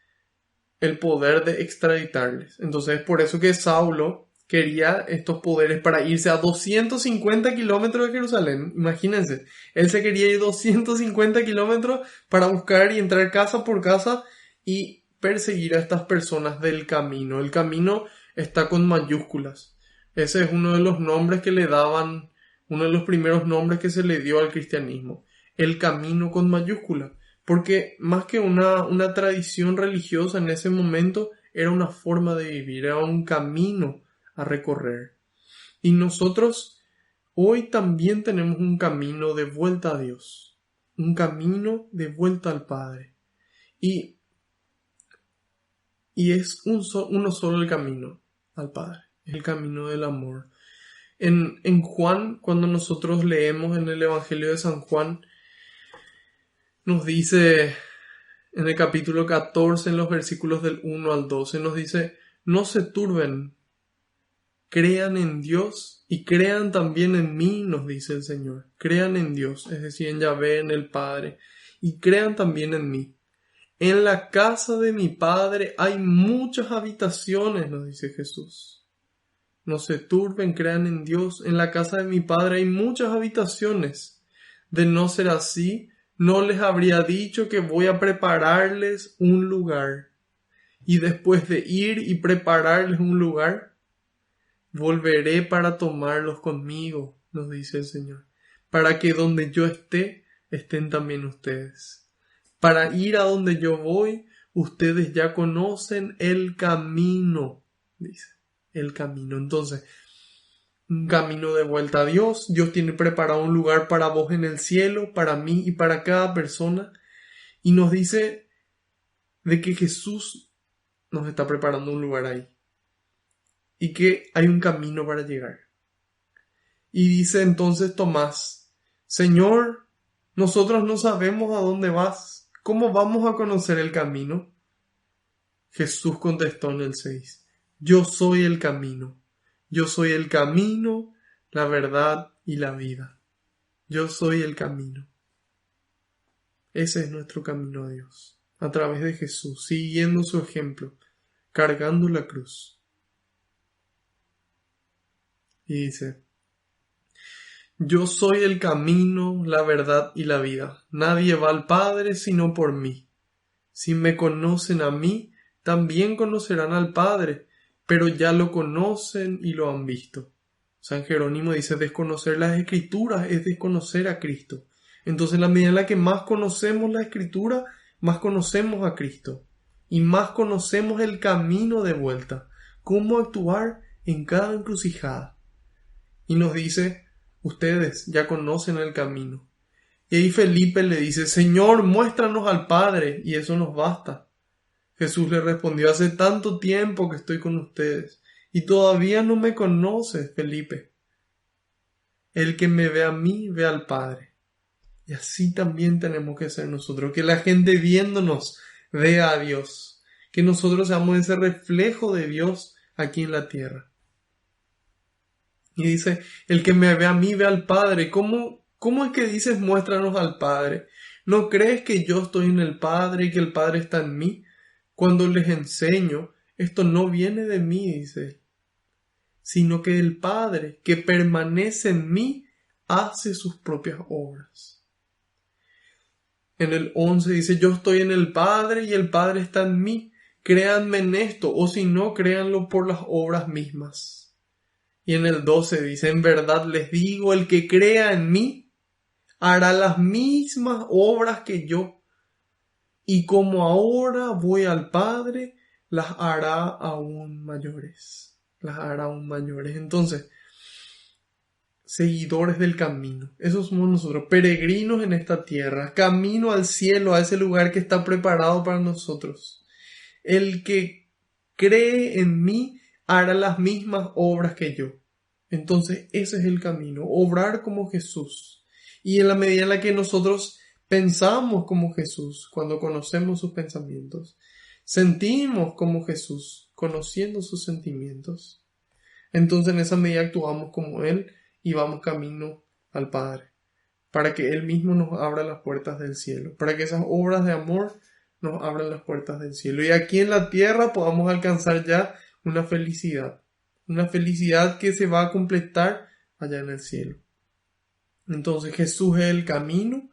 el poder de extraditarles. Entonces, es por eso que Saulo quería estos poderes para irse a 250 kilómetros de Jerusalén. Imagínense, él se quería ir 250 kilómetros para buscar y entrar casa por casa y perseguir a estas personas del camino. El camino está con mayúsculas. Ese es uno de los nombres que le daban, uno de los primeros nombres que se le dio al cristianismo. El camino con mayúsculas. Porque más que una tradición religiosa en ese momento, era una forma de vivir, era un camino a recorrer. Y nosotros hoy también tenemos un camino de vuelta a Dios, un camino de vuelta al Padre. Y es uno solo el camino al Padre, el camino del amor. En Juan, cuando nosotros leemos en el Evangelio de San Juan, nos dice en el capítulo 14, en los versículos del 1 al 12, nos dice: no se turben, crean en Dios y crean también en mí, nos dice el Señor. Crean en Dios, es decir, en Yahvé, en el Padre, y crean también en mí. En la casa de mi Padre hay muchas habitaciones, nos dice Jesús. No se turben, crean en Dios. En la casa de mi Padre hay muchas habitaciones. De no ser así, no les habría dicho que voy a prepararles un lugar. Y después de ir y prepararles un lugar, volveré para tomarlos conmigo, nos dice el Señor, para que donde yo esté, estén también ustedes. Para ir a donde yo voy, ustedes ya conocen el camino, dice, el camino. Entonces, un camino de vuelta a Dios. Dios tiene preparado un lugar para vos en el cielo, para mí y para cada persona. Y nos dice de que Jesús nos está preparando un lugar ahí. Y que hay un camino para llegar. Y dice entonces Tomás: Señor, nosotros no sabemos a dónde vas. ¿Cómo vamos a conocer el camino? Jesús contestó en el 6: Yo soy el camino. Yo soy el camino, la verdad y la vida. Yo soy el camino. Ese es nuestro camino a Dios, a través de Jesús, siguiendo su ejemplo, cargando la cruz. Y dice: Yo soy el camino, la verdad y la vida. Nadie va al Padre sino por mí. Si me conocen a mí, también conocerán al Padre, pero ya lo conocen y lo han visto. San Jerónimo dice: desconocer las Escrituras es desconocer a Cristo. Entonces, en la medida en la que más conocemos la Escritura, más conocemos a Cristo y más conocemos el camino de vuelta, cómo actuar en cada encrucijada. Y nos dice: ustedes ya conocen el camino. Y ahí Felipe le dice: Señor, muéstranos al Padre, y eso nos basta. Jesús le respondió: hace tanto tiempo que estoy con ustedes, y todavía no me conoces, Felipe. El que me ve a mí, ve al Padre. Y así también tenemos que ser nosotros, que la gente viéndonos vea a Dios, que nosotros seamos ese reflejo de Dios aquí en la tierra. Y dice: el que me ve a mí, ve al Padre. ¿Cómo es que dices muéstranos al Padre? ¿No crees que yo estoy en el Padre y que el Padre está en mí? Cuando les enseño, esto no viene de mí, dice, sino que el Padre que permanece en mí hace sus propias obras. En el 11 dice: yo estoy en el Padre y el Padre está en mí. Créanme en esto, o si no, créanlo por las obras mismas. Y en el 12 dice: en verdad les digo, el que crea en mí hará las mismas obras que yo. Y como ahora voy al Padre, las hará aún mayores. Las hará aún mayores. Entonces, seguidores del camino. Esos somos nosotros, peregrinos en esta tierra, camino al cielo, a ese lugar que está preparado para nosotros. El que cree en mí hará las mismas obras que yo. Entonces, ese es el camino, obrar como Jesús. Y en la medida en la que nosotros pensamos como Jesús, cuando conocemos sus pensamientos, sentimos como Jesús, conociendo sus sentimientos, entonces en esa medida actuamos como Él y vamos camino al Padre, para que Él mismo nos abra las puertas del cielo, para que esas obras de amor nos abran las puertas del cielo y aquí en la tierra podamos alcanzar ya una felicidad, una felicidad que se va a completar allá en el cielo. Entonces Jesús es el camino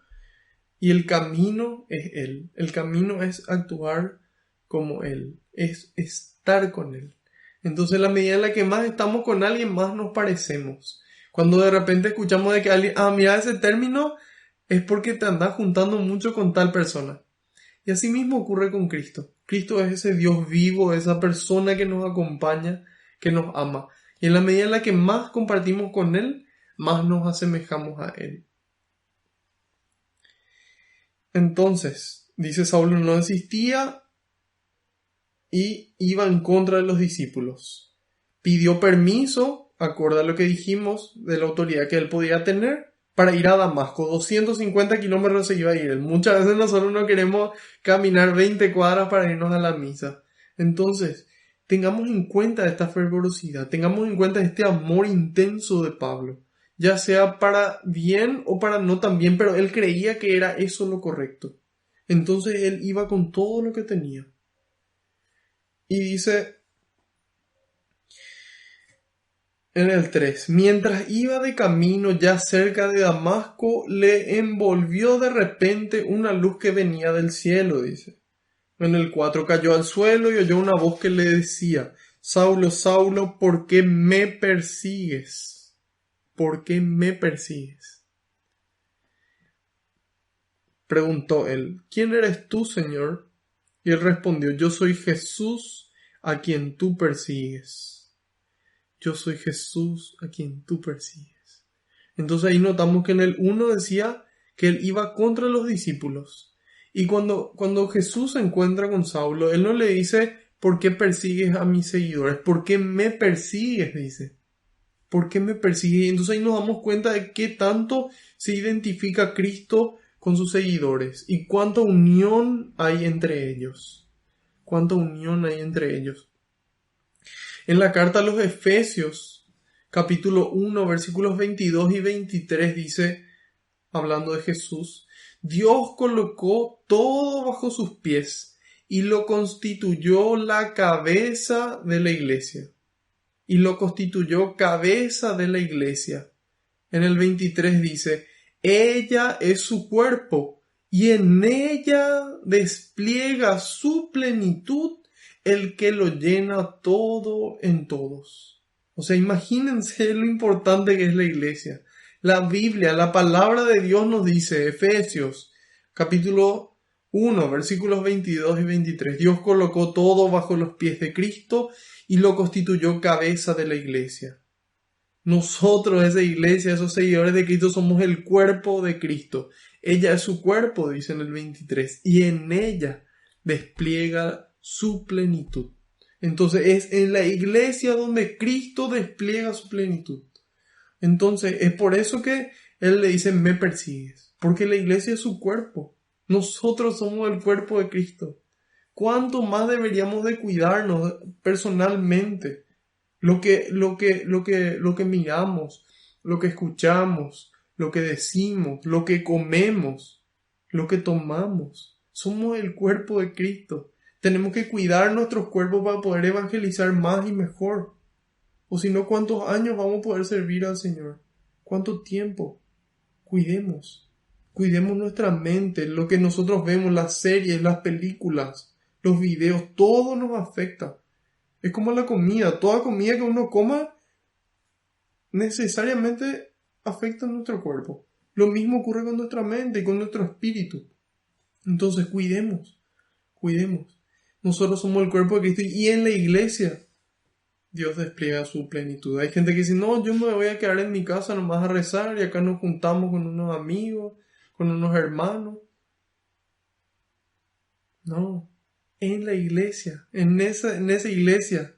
y el camino es Él. El camino es actuar como Él, es estar con Él. Entonces, la medida en la que más estamos con alguien, más nos parecemos. Cuando de repente escuchamos de que alguien, mira ese término, es porque te andas juntando mucho con tal persona. Y así mismo ocurre con Cristo. Cristo es ese Dios vivo, esa persona que nos acompaña, que nos ama. Y en la medida en la que más compartimos con Él, más nos asemejamos a Él. Entonces, dice Saulo, no desistía y iba en contra de los discípulos. Pidió permiso, acorde a lo que dijimos, de la autoridad que él podía tener, para ir a Damasco. 250 kilómetros se iba a ir. Muchas veces nosotros no queremos caminar 20 cuadras para irnos a la misa. Entonces, tengamos en cuenta esta fervorosidad, tengamos en cuenta este amor intenso de Pablo, ya sea para bien o para no tan bien, pero él creía que era eso lo correcto. Entonces él iba con todo lo que tenía. Y dice en el 3, mientras iba de camino ya cerca de Damasco, le envolvió de repente una luz que venía del cielo, dice. En el 4, cayó al suelo y oyó una voz que le decía, Saulo, Saulo, ¿por qué me persigues? ¿Por qué me persigues? Preguntó él, ¿quién eres tú, Señor? Y él respondió, yo soy Jesús a quien tú persigues. Yo soy Jesús a quien tú persigues. Entonces ahí notamos que en el 1 decía que él iba contra los discípulos. Y cuando Jesús se encuentra con Saulo, él no le dice, ¿por qué persigues a mis seguidores? ¿Por qué me persigues? Dice. ¿Por qué me persigues? Y entonces ahí nos damos cuenta de qué tanto se identifica Cristo con sus seguidores y cuánta unión hay entre ellos. Cuánta unión hay entre ellos. En la carta a los Efesios, capítulo 1, versículos 22 y 23 dice, hablando de Jesús, Dios colocó todo bajo sus pies y lo constituyó la cabeza de la iglesia. Y lo constituyó cabeza de la iglesia. En el 23 dice, ella es su cuerpo y en ella despliega su plenitud el que lo llena todo en todos. O sea, imagínense lo importante que es la iglesia. La Biblia, la palabra de Dios nos dice, Efesios, capítulo 1, versículos 22 y 23. Dios colocó todo bajo los pies de Cristo y lo constituyó cabeza de la iglesia. Nosotros, esa iglesia, esos seguidores de Cristo, somos el cuerpo de Cristo. Ella es su cuerpo, dice en el 23, y en ella despliega su plenitud. Entonces es en la iglesia donde Cristo despliega su plenitud. Entonces es por eso que Él le dice, me persigues, porque la iglesia es su cuerpo. Nosotros somos el cuerpo de Cristo. ¿Cuánto más deberíamos de cuidarnos personalmente? Lo que miramos, lo que escuchamos, lo que decimos, lo que comemos, lo que tomamos. Somos el cuerpo de Cristo. Tenemos que cuidar nuestros cuerpos para poder evangelizar más y mejor. O si no, ¿cuántos años vamos a poder servir al Señor? ¿Cuánto tiempo? Cuidemos nuestra mente, lo que nosotros vemos, las series, las películas, los videos, todo nos afecta. Es como la comida, toda comida que uno coma necesariamente afecta a nuestro cuerpo. Lo mismo ocurre con nuestra mente y con nuestro espíritu. Entonces cuidemos. Nosotros somos el cuerpo de Cristo y en la iglesia Dios despliega su plenitud. Hay gente que dice, no, yo me voy a quedar en mi casa nomás a rezar y acá nos juntamos con unos amigos, con unos hermanos. No, en la iglesia, en esa iglesia.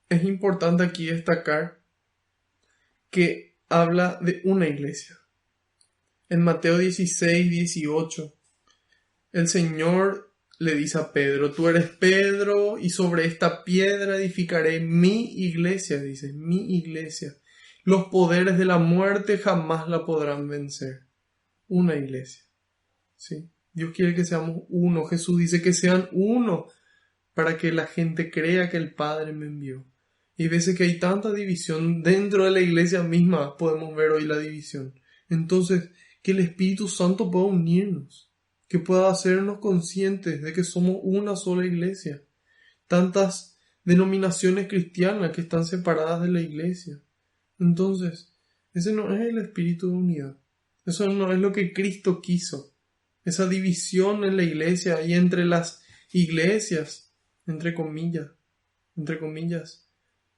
Es importante aquí destacar que habla de una iglesia. En Mateo 16, 18, el Señor le dice a Pedro, tú eres Pedro y sobre esta piedra edificaré mi iglesia, dice, mi iglesia. Los poderes de la muerte jamás la podrán vencer. Una iglesia. ¿sí? Dios quiere que seamos uno. Jesús dice que sean uno para que la gente crea que el Padre me envió. Y hay veces que hay tanta división dentro de la iglesia misma, podemos ver hoy la división. Entonces, que el Espíritu Santo pueda unirnos, que pueda hacernos conscientes de que somos una sola iglesia. Tantas denominaciones cristianas que están separadas de la iglesia. Entonces, ese no es el espíritu de unidad. Eso no es lo que Cristo quiso. Esa división en la iglesia y entre las iglesias, entre comillas,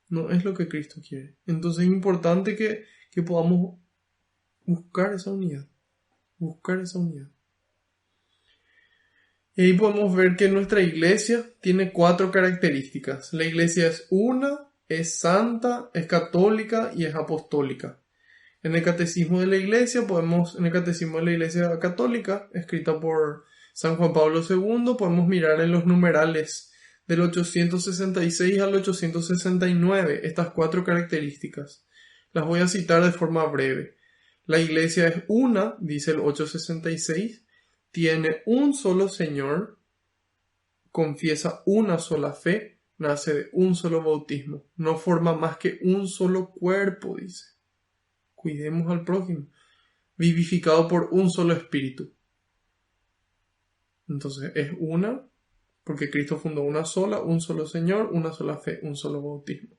no es lo que Cristo quiere. Entonces es importante que podamos buscar esa unidad. Y ahí podemos ver que nuestra iglesia tiene 4 características. La iglesia es una, es santa, es católica y es apostólica. En el catecismo de la iglesia católica, escrita por San Juan Pablo II, podemos mirar en los numerales del 866 al 869 estas 4 características. Las voy a citar de forma breve. La iglesia es una, dice el 866, tiene un solo Señor, confiesa una sola fe, nace de un solo bautismo, no forma más que un solo cuerpo, dice. Cuidemos al prójimo, vivificado por un solo espíritu. Entonces es una, porque Cristo fundó una sola, un solo Señor, una sola fe, un solo bautismo.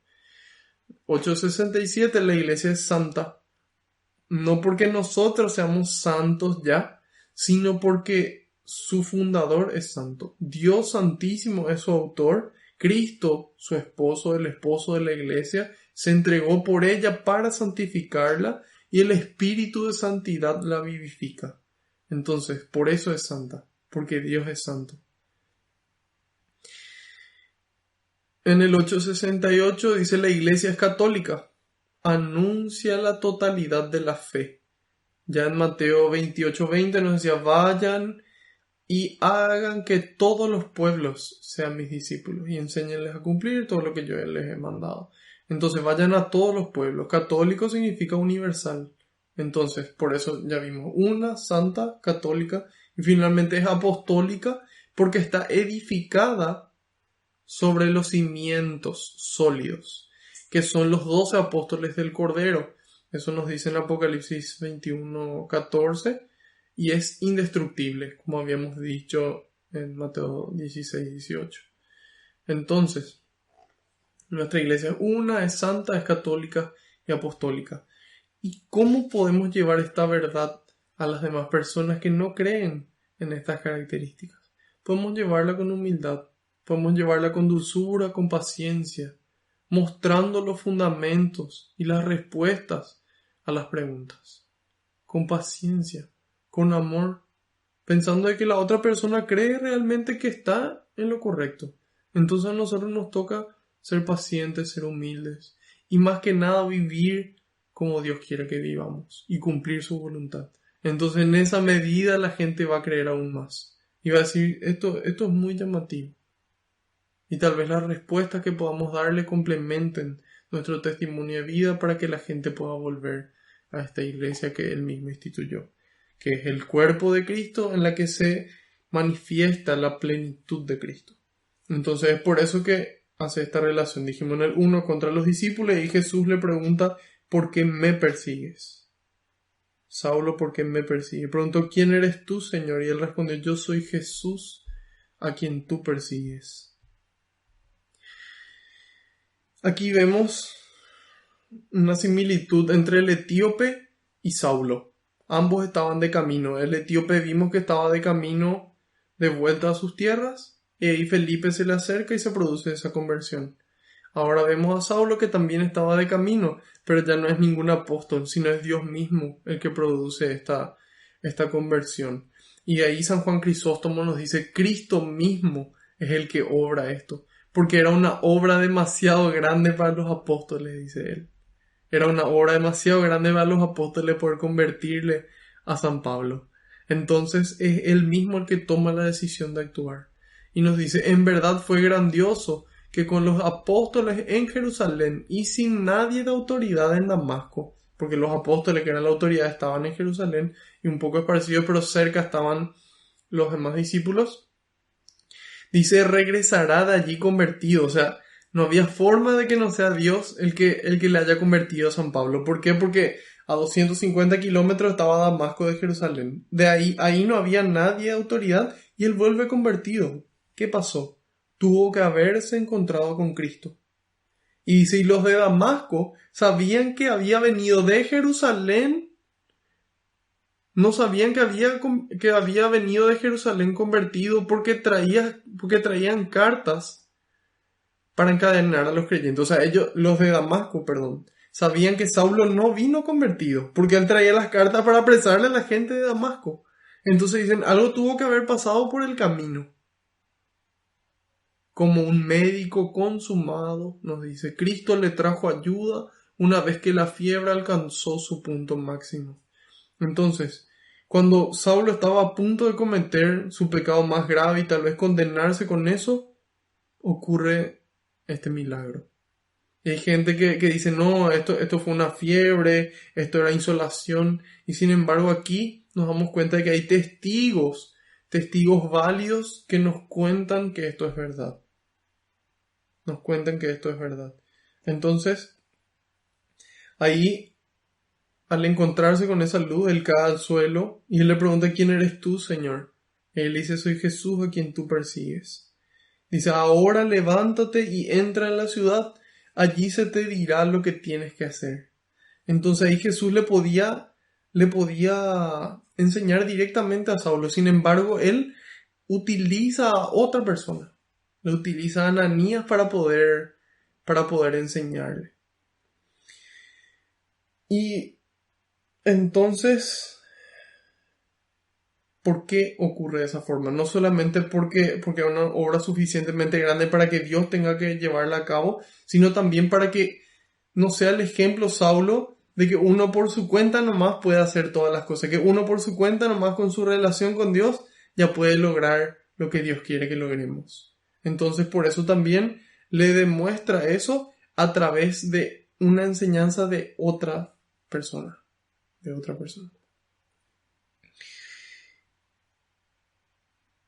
867, la iglesia es santa, no porque nosotros seamos santos ya, sino porque su fundador es santo. Dios Santísimo es su autor. Cristo, su esposo, el esposo de la iglesia, se entregó por ella para santificarla y el espíritu de santidad la vivifica. Entonces, por eso es santa, porque Dios es santo. En el 868 dice la iglesia es católica, anuncia la totalidad de la fe. Ya en Mateo 28:20 nos decía, vayan y hagan que todos los pueblos sean mis discípulos y enséñenles a cumplir todo lo que yo les he mandado. Entonces vayan a todos los pueblos. Católico significa universal. Entonces, por eso ya vimos una, santa, católica, y finalmente es apostólica porque está edificada sobre los cimientos sólidos, que son los 12 apóstoles del Cordero. Eso nos dice en Apocalipsis 21:14 y es indestructible, como habíamos dicho en Mateo 16:18. Entonces, nuestra iglesia es una, es santa, es católica y apostólica. ¿Y cómo podemos llevar esta verdad a las demás personas que no creen en estas características? Podemos llevarla con humildad, podemos llevarla con dulzura, con paciencia, mostrando los fundamentos y las respuestas a las preguntas, con paciencia, con amor, pensando de que la otra persona cree realmente que está en lo correcto. Entonces a nosotros nos toca ser pacientes, ser humildes y más que nada vivir como Dios quiere que vivamos y cumplir su voluntad. Entonces en esa medida la gente va a creer aún más y va a decir, esto es muy llamativo. Y tal vez las respuestas que podamos darle complementen nuestro testimonio de vida para que la gente pueda volver a esta iglesia que Él mismo instituyó, que es el cuerpo de Cristo en la que se manifiesta la plenitud de Cristo. Entonces es por eso que hace esta relación. Dijimos en el 1 contra los discípulos y Jesús le pregunta, ¿por qué me persigues? Saulo, ¿por qué me persigue? Preguntó, ¿quién eres tú, Señor? Y él respondió, yo soy Jesús a quien tú persigues. Aquí vemos una similitud entre el etíope y Saulo. Ambos estaban de camino. El etíope vimos que estaba de camino de vuelta a sus tierras y ahí Felipe se le acerca y se produce esa conversión. Ahora vemos a Saulo que también estaba de camino, pero ya no es ningún apóstol, sino es Dios mismo el que produce esta conversión. Y ahí San Juan Crisóstomo nos dice, Cristo mismo es el que obra esto, porque era una obra demasiado grande para los apóstoles, dice él. Era una obra demasiado grande para los apóstoles poder convertirle a San Pablo. Entonces es él mismo el que toma la decisión de actuar. Y nos dice, en verdad fue grandioso que con los apóstoles en Jerusalén y sin nadie de autoridad en Damasco, porque los apóstoles que eran la autoridad estaban en Jerusalén y un poco esparcidos, pero cerca estaban los demás discípulos, dice regresará de allí convertido. O sea, no había forma de que no sea Dios el que le haya convertido a San Pablo. ¿Por qué? Porque a 250 kilómetros estaba Damasco de Jerusalén. De ahí no había nadie de autoridad y él vuelve convertido. ¿Qué pasó? Tuvo que haberse encontrado con Cristo. Y dice, y los de Damasco sabían que había venido de Jerusalén. No sabían que había venido de Jerusalén convertido porque traían cartas para encadenar a los creyentes. O sea, los de Damasco, perdón, sabían que Saulo no vino convertido porque él traía las cartas para apresarle a la gente de Damasco. Entonces dicen, algo tuvo que haber pasado por el camino. Como un médico consumado, nos dice, Cristo le trajo ayuda una vez que la fiebre alcanzó su punto máximo. Entonces, cuando Saulo estaba a punto de cometer su pecado más grave y tal vez condenarse con eso, ocurre este milagro. Y hay gente que dice, no, esto fue una fiebre, esto era insolación, y sin embargo aquí nos damos cuenta de que hay testigos válidos que nos cuentan que esto es verdad. Nos cuentan que esto es verdad. Entonces, ahí, al encontrarse con esa luz, él cae al suelo y él le pregunta, ¿quién eres tú, Señor? Y él dice, soy Jesús a quien tú persigues. Dice, ahora levántate y entra en la ciudad, allí se te dirá lo que tienes que hacer. Entonces ahí Jesús le podía enseñar directamente a Saulo. Sin embargo, él utiliza a otra persona. Le utiliza a Ananías para poder enseñarle. Y entonces, ¿por qué ocurre de esa forma? No solamente porque es una obra suficientemente grande para que Dios tenga que llevarla a cabo, sino también para que no sea el ejemplo Saulo de que uno por su cuenta nomás puede hacer todas las cosas, que uno por su cuenta nomás con su relación con Dios ya puede lograr lo que Dios quiere que logremos. Entonces por eso también le demuestra eso a través de una enseñanza de otra persona.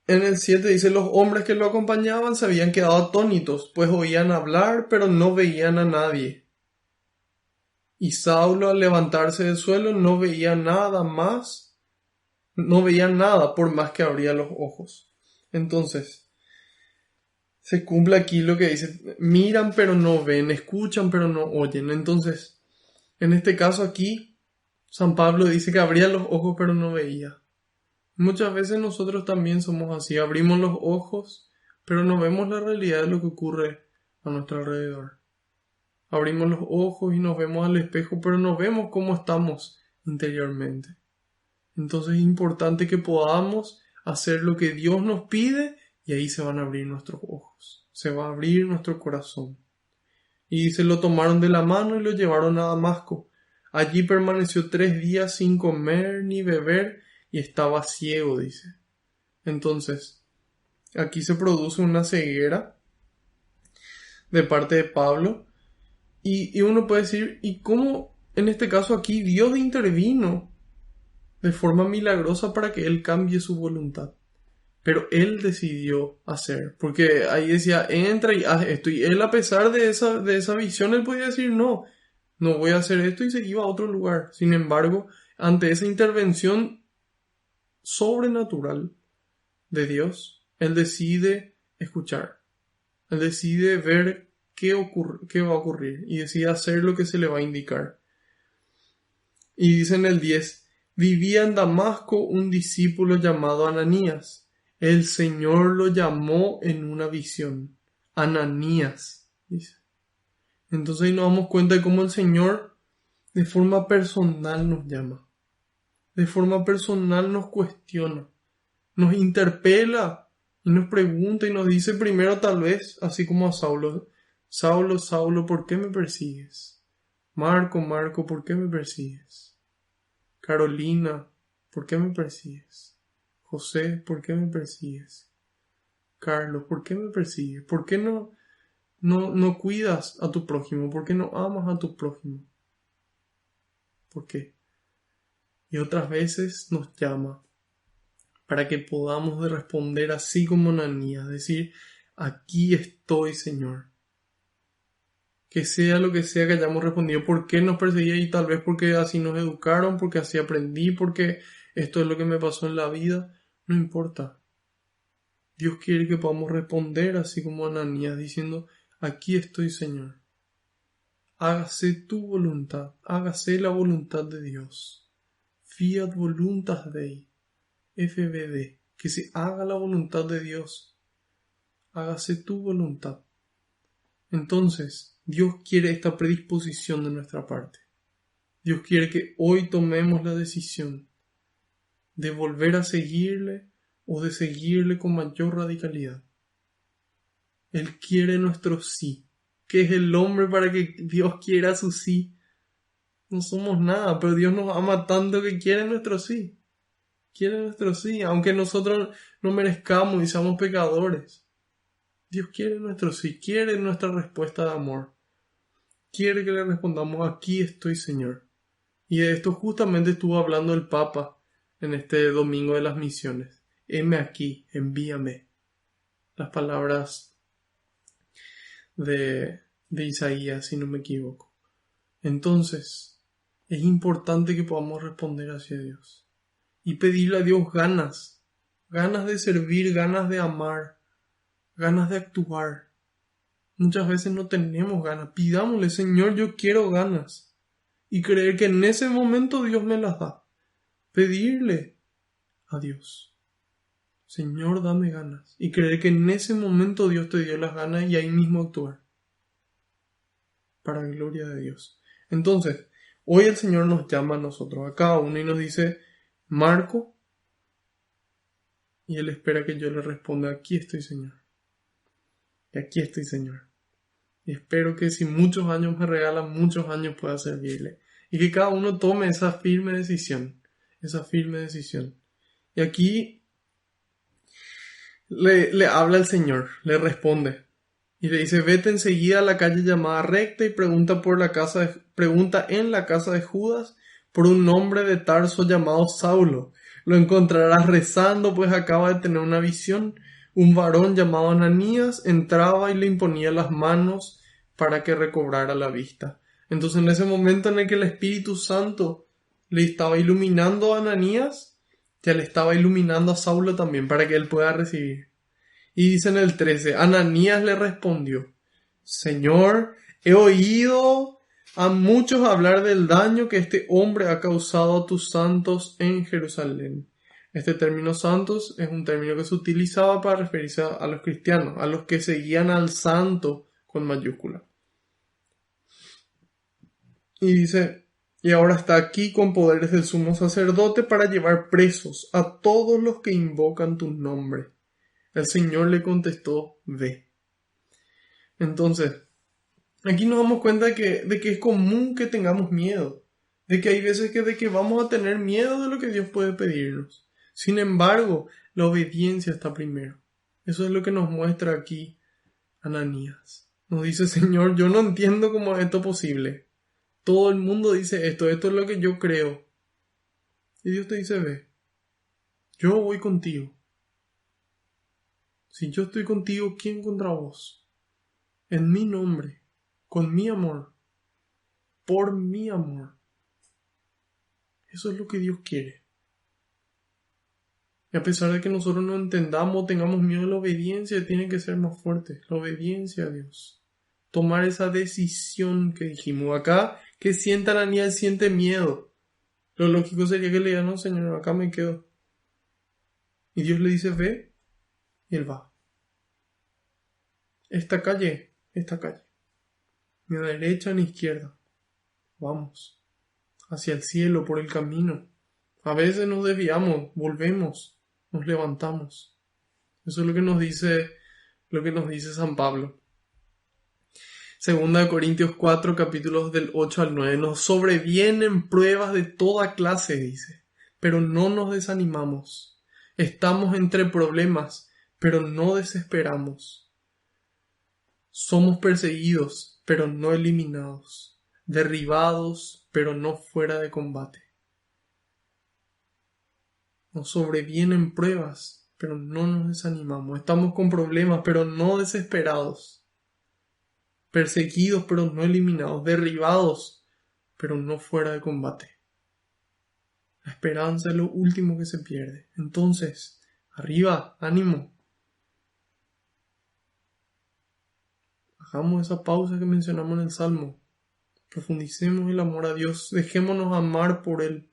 En el 7 dice, los hombres que lo acompañaban se habían quedado atónitos, pues oían hablar, pero no veían a nadie. Y Saulo, al levantarse del suelo, no veía nada, por más que abría los ojos. Entonces, se cumple aquí lo que dice, miran pero no ven, escuchan pero no oyen. Entonces, en este caso aquí, San Pablo dice que abría los ojos pero no veía. Muchas veces nosotros también somos así, abrimos los ojos, pero no vemos la realidad de lo que ocurre a nuestro alrededor. Abrimos los ojos y nos vemos al espejo, pero no vemos cómo estamos interiormente. Entonces es importante que podamos hacer lo que Dios nos pide y ahí se van a abrir nuestros ojos, se va a abrir nuestro corazón. Y se lo tomaron de la mano y lo llevaron a Damasco. Allí permaneció 3 días sin comer ni beber y estaba ciego, dice. Entonces, aquí se produce una ceguera de parte de Pablo y uno puede decir, ¿y cómo en este caso aquí Dios intervino de forma milagrosa para que él cambie su voluntad? Pero él decidió hacer, porque ahí decía, entra y haz esto, y él a pesar de esa visión, él podía decir, no voy a hacer esto y se iba a otro lugar. Sin embargo, ante esa intervención sobrenatural de Dios, él decide escuchar, él decide ver qué va a ocurrir y decide hacer lo que se le va a indicar. Y dice en el 10, vivía en Damasco un discípulo llamado Ananías. El Señor lo llamó en una visión. Ananías, dice. Entonces ahí nos damos cuenta de cómo el Señor de forma personal nos llama. De forma personal nos cuestiona. Nos interpela y nos pregunta y nos dice primero tal vez, así como a Saulo, Saulo, Saulo, ¿por qué me persigues? Marco, Marco, ¿por qué me persigues? Carolina, ¿por qué me persigues? José, ¿por qué me persigues? Carlos, ¿por qué me persigues? ¿Por qué no cuidas a tu prójimo? ¿Por qué no amas a tu prójimo? ¿Por qué? Y otras veces nos llama para que podamos responder así como Ananías, decir, aquí estoy, Señor. Que sea lo que sea que hayamos respondido, ¿por qué nos perseguía? Y tal vez porque así nos educaron, porque así aprendí, porque esto es lo que me pasó en la vida. No importa. Dios quiere que podamos responder así como Ananías, diciendo, aquí estoy, Señor. Hágase tu voluntad, hágase la voluntad de Dios. Fiat voluntas Dei, FBD, que se haga la voluntad de Dios. Hágase tu voluntad. Entonces, Dios quiere esta predisposición de nuestra parte. Dios quiere que hoy tomemos la decisión de volver a seguirle o de seguirle con mayor radicalidad. Él quiere nuestro sí. ¿Qué es el hombre para que Dios quiera su sí? No somos nada, pero Dios nos ama tanto que quiere nuestro sí. Quiere nuestro sí, aunque nosotros no merezcamos y seamos pecadores. Dios quiere nuestro sí, quiere nuestra respuesta de amor. Quiere que le respondamos, aquí estoy, Señor. Y de esto justamente estuvo hablando el Papa en este domingo de las misiones. Heme aquí, envíame. Las palabras de Isaías, si no me equivoco. Entonces, es importante que podamos responder hacia Dios y pedirle a Dios ganas de servir, ganas de amar, ganas de actuar. Muchas veces no tenemos ganas. Pidámosle, Señor, yo quiero ganas, y creer que en ese momento Dios me las da. Pedirle a Dios, Señor, dame ganas, y creer que en ese momento Dios te dio las ganas y ahí mismo actuar. Para gloria de Dios. Entonces, hoy el Señor nos llama a nosotros, a cada uno, y nos dice, Marco, y Él espera que yo le responda, aquí estoy, Señor. Y aquí estoy, Señor. Y espero que si muchos años me regalan, muchos años pueda servirle. Y que cada uno tome esa firme decisión. Esa firme decisión. Y aquí le habla el Señor, le responde. Y le dice, vete enseguida a la calle llamada Recta y pregunta en la casa de Judas por un hombre de Tarso llamado Saulo. Lo encontrarás rezando, pues acaba de tener una visión. Un varón llamado Ananías entraba y le imponía las manos para que recobrara la vista. Entonces, en ese momento en el que el Espíritu Santo le estaba iluminando a Ananías, ya le estaba iluminando a Saulo también para que él pueda recibir. Y dice en el 13, Ananías le respondió, Señor, he oído a muchos hablar del daño que este hombre ha causado a tus santos en Jerusalén. Este término santos es un término que se utilizaba para referirse a los cristianos, a los que seguían al santo con mayúscula. Y dice, y ahora está aquí con poderes del sumo sacerdote para llevar presos a todos los que invocan tu nombre. El Señor le contestó, ve. Entonces, aquí nos damos cuenta de que es común que tengamos miedo, de que hay veces de que vamos a tener miedo de lo que Dios puede pedirnos. Sin embargo, la obediencia está primero. Eso es lo que nos muestra aquí Ananías. Nos dice, Señor, yo no entiendo cómo es esto posible. Todo el mundo dice esto es lo que yo creo. Y Dios te dice, ve, yo voy contigo. Si yo estoy contigo, ¿quién contra vos? En mi nombre, con mi amor, por mi amor. Eso es lo que Dios quiere. Y a pesar de que nosotros no entendamos, tengamos miedo, la obediencia tiene que ser más fuerte. La obediencia a Dios. Tomar esa decisión que dijimos acá, que sienta Ananías, siente miedo. Lo lógico sería que le diga, no, Señor, acá me quedo. Y Dios le dice, ve, y él va. Esta calle. Ni a derecha ni a izquierda. Vamos. Hacia el cielo, por el camino. A veces nos desviamos, volvemos, nos levantamos. Eso es lo que nos dice San Pablo. Segunda de Corintios 4, capítulos del 8 al 9. Nos sobrevienen pruebas de toda clase, dice, pero no nos desanimamos. Estamos entre problemas, pero no desesperamos. Somos perseguidos, pero no eliminados. Derribados, pero no fuera de combate. Nos sobrevienen pruebas, pero no nos desanimamos. Estamos con problemas, pero no desesperados. Perseguidos, pero no eliminados. Derribados, pero no fuera de combate. La esperanza es lo último que se pierde. Entonces, arriba, ánimo. Hagamos esa pausa que mencionamos en el Salmo. Profundicemos el amor a Dios. Dejémonos amar por Él.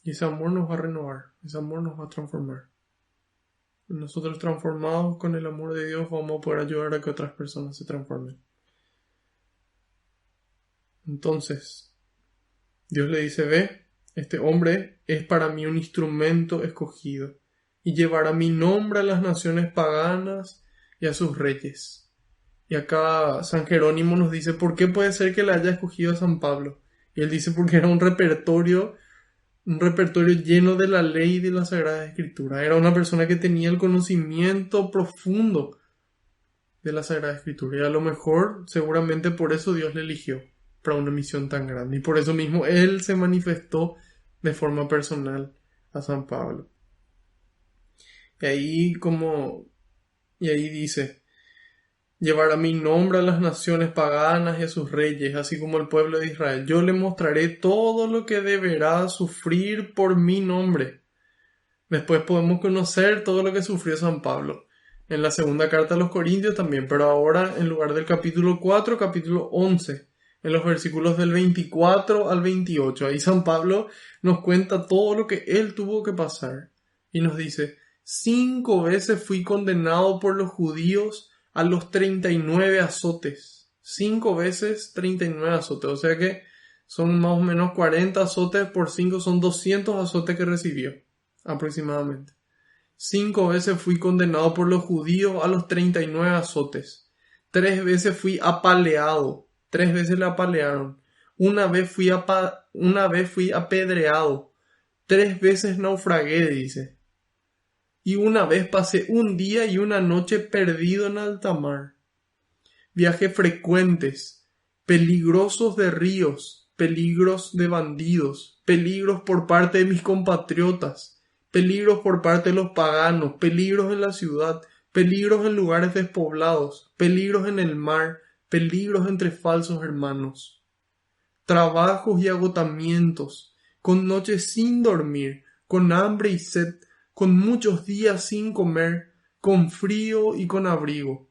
Y ese amor nos va a renovar. Ese amor nos va a transformar. Y nosotros transformados con el amor de Dios vamos a poder ayudar a que otras personas se transformen. Entonces, Dios le dice, ve, este hombre es para mí un instrumento escogido y llevará mi nombre a las naciones paganas y a sus reyes. Y acá San Jerónimo nos dice, ¿por qué puede ser que le haya escogido a San Pablo? Y él dice, porque era un repertorio lleno de la ley y de la Sagrada Escritura. Era una persona que tenía el conocimiento profundo de la Sagrada Escritura. Y a lo mejor, seguramente por eso Dios le eligió para una misión tan grande. Y por eso mismo él se manifestó de forma personal a San Pablo. Y ahí dice, llevará mi nombre a las naciones paganas y a sus reyes, así como el pueblo de Israel. Yo le mostraré todo lo que deberá sufrir por mi nombre. Después podemos conocer todo lo que sufrió San Pablo. En la segunda carta a los Corintios también, pero ahora en lugar del capítulo 4, capítulo 11, en los versículos del 24 al 28. Ahí San Pablo nos cuenta todo lo que él tuvo que pasar. Y nos dice, 5 veces fui condenado por los judíos a los 39 azotes. 5 veces 39 azotes. O sea que son más o menos 40 azotes por 5, son 200 azotes que recibió aproximadamente. 5 veces fui condenado por los judíos a los 39 azotes. 3 veces fui apaleado. 3 veces le apalearon. Una vez fui apedreado. 3 veces naufragué, dice. Y una vez pasé un día y una noche perdido en alta mar. Viajes frecuentes, peligrosos de ríos, peligros de bandidos, peligros por parte de mis compatriotas, peligros por parte de los paganos, peligros en la ciudad, peligros en lugares despoblados, peligros en el mar, peligros entre falsos hermanos. Trabajos y agotamientos, con noches sin dormir, con hambre y sed, con muchos días sin comer, con frío y con abrigo.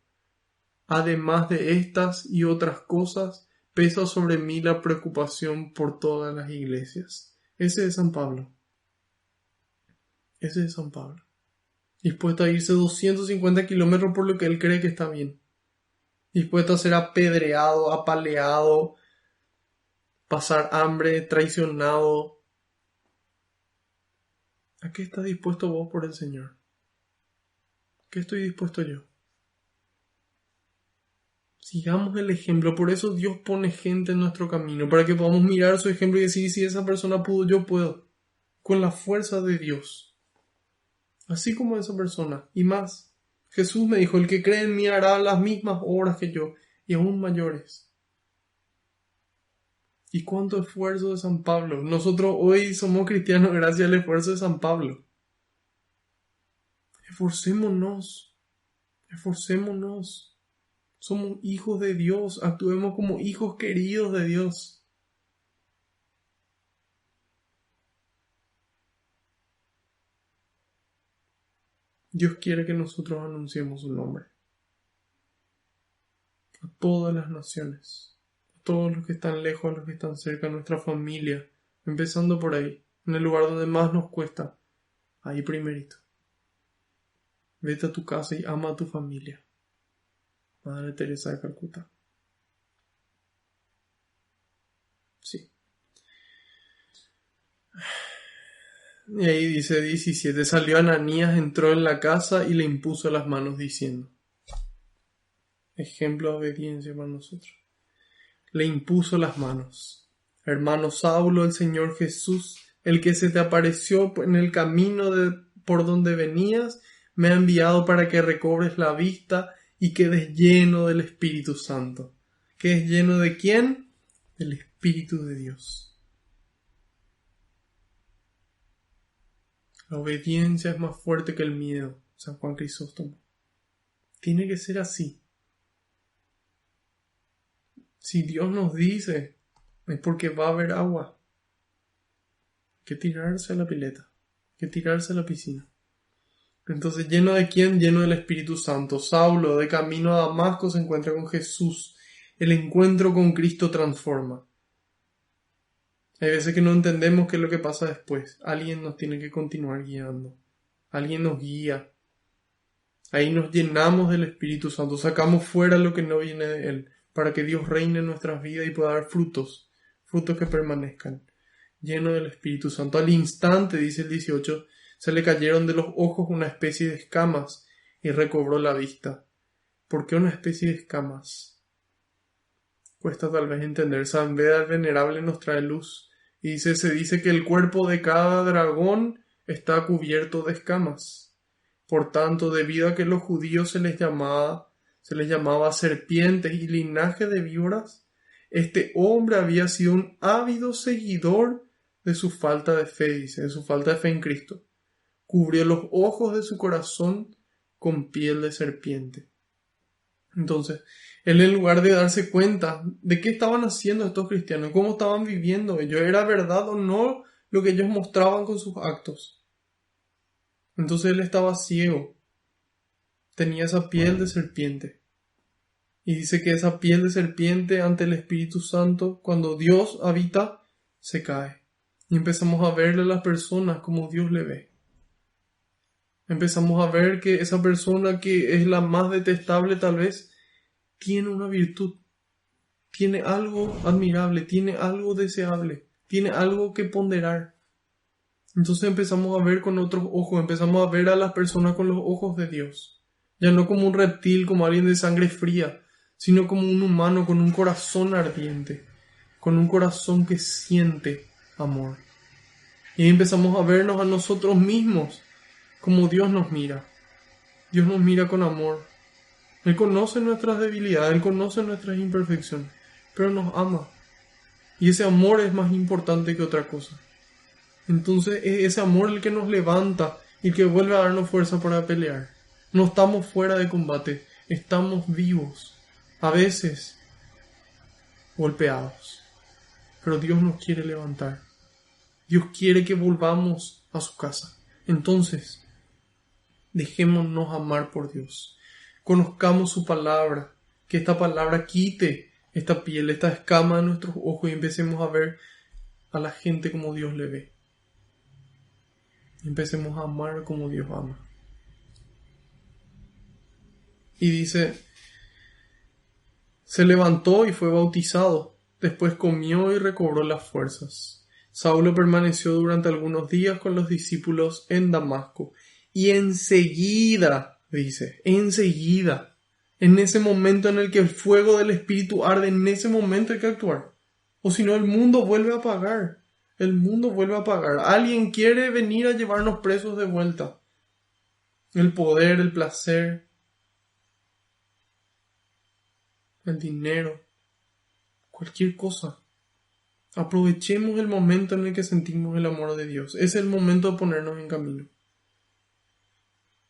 Además de estas y otras cosas, pesa sobre mí la preocupación por todas las iglesias. Ese es San Pablo. Ese es San Pablo. Dispuesto a irse 250 kilómetros por lo que él cree que está bien. Dispuesto a ser apedreado, apaleado, pasar hambre, traicionado. ¿A qué estás dispuesto vos por el Señor? ¿Qué estoy dispuesto yo? Sigamos el ejemplo. Por eso Dios pone gente en nuestro camino, para que podamos mirar su ejemplo y decir, si esa persona pudo, yo puedo. Con la fuerza de Dios. Así como esa persona. Y más. Jesús me dijo, el que cree en mí hará las mismas obras que yo, y aún mayores. ¿Y cuánto esfuerzo de San Pablo? Nosotros hoy somos cristianos gracias al esfuerzo de San Pablo. Esforcémonos. Esforcémonos. Somos hijos de Dios. Actuemos como hijos queridos de Dios. Dios quiere que nosotros anunciemos su nombre. A todas las naciones. Todos los que están lejos, los que están cerca, nuestra familia, empezando por ahí, en el lugar donde más nos cuesta, ahí primerito. Vete a tu casa y ama a tu familia. Madre Teresa de Calcuta. Sí. Y ahí dice 17, salió Ananías, entró en la casa y le impuso las manos diciendo. Ejemplo de obediencia para nosotros. Le impuso las manos. Hermano Saulo, el Señor Jesús, el que se te apareció en el camino por donde venías, me ha enviado para que recobres la vista y quedes lleno del Espíritu Santo. ¿Quedes lleno de quién? Del Espíritu de Dios. La obediencia es más fuerte que el miedo, San Juan Crisóstomo. Tiene que ser así. Si Dios nos dice, es porque va a haber agua. Hay que tirarse a la pileta, hay que tirarse a la piscina. Entonces, ¿lleno de quién? Lleno del Espíritu Santo. Saulo, de camino a Damasco, se encuentra con Jesús. El encuentro con Cristo transforma. Hay veces que no entendemos qué es lo que pasa después. Alguien nos tiene que continuar guiando. Alguien nos guía. Ahí nos llenamos del Espíritu Santo. Sacamos fuera lo que no viene de Él, para que Dios reine en nuestras vidas y pueda dar frutos. Frutos que permanezcan. Lleno del Espíritu Santo. Al instante, dice el 18, se le cayeron de los ojos una especie de escamas y recobró la vista. ¿Por qué una especie de escamas? Cuesta tal vez entender. San Beda el Venerable nos trae luz. Y se dice que el cuerpo de cada dragón está cubierto de escamas. Por tanto, debido a que los judíos se les llamaba serpientes y linaje de víboras, este hombre había sido un ávido seguidor de su falta de fe, dice, de su falta de fe en Cristo. Cubrió los ojos de su corazón con piel de serpiente. Entonces, él, en lugar de darse cuenta de qué estaban haciendo estos cristianos, cómo estaban viviendo ellos, ¿era verdad o no lo que ellos mostraban con sus actos? Entonces él estaba ciego, tenía esa piel de serpiente. Y dice que esa piel de serpiente ante el Espíritu Santo, cuando Dios habita, se cae. Y empezamos a verle a las personas como Dios le ve. Empezamos a ver que esa persona que es la más detestable tal vez, tiene una virtud, tiene algo admirable, tiene algo deseable, tiene algo que ponderar. Entonces empezamos a ver con otros ojos, empezamos a ver a las personas con los ojos de Dios. Ya no como un reptil, como alguien de sangre fría, sino como un humano con un corazón ardiente, con un corazón que siente amor. Y empezamos a vernos a nosotros mismos como Dios nos mira. Dios nos mira con amor. Él conoce nuestras debilidades, Él conoce nuestras imperfecciones, pero nos ama. Y ese amor es más importante que otra cosa. Entonces es ese amor el que nos levanta y que vuelve a darnos fuerza para pelear. No estamos fuera de combate, estamos vivos, a veces golpeados. Pero Dios nos quiere levantar. Dios quiere que volvamos a su casa. Entonces, dejémonos amar por Dios. Conozcamos su palabra, que esta palabra quite esta piel, esta escama de nuestros ojos y empecemos a ver a la gente como Dios le ve. Empecemos a amar como Dios ama. Y dice, se levantó y fue bautizado, después comió y recobró las fuerzas. Saulo permaneció durante algunos días con los discípulos en Damasco, y enseguida, dice, enseguida, en ese momento en el que el fuego del Espíritu arde, en ese momento hay que actuar. O si no, el mundo vuelve a apagar. El mundo vuelve a apagar. Alguien quiere venir a llevarnos presos de vuelta. El poder, el placer, el dinero, cualquier cosa. Aprovechemos el momento en el que sentimos el amor de Dios. Es el momento de ponernos en camino.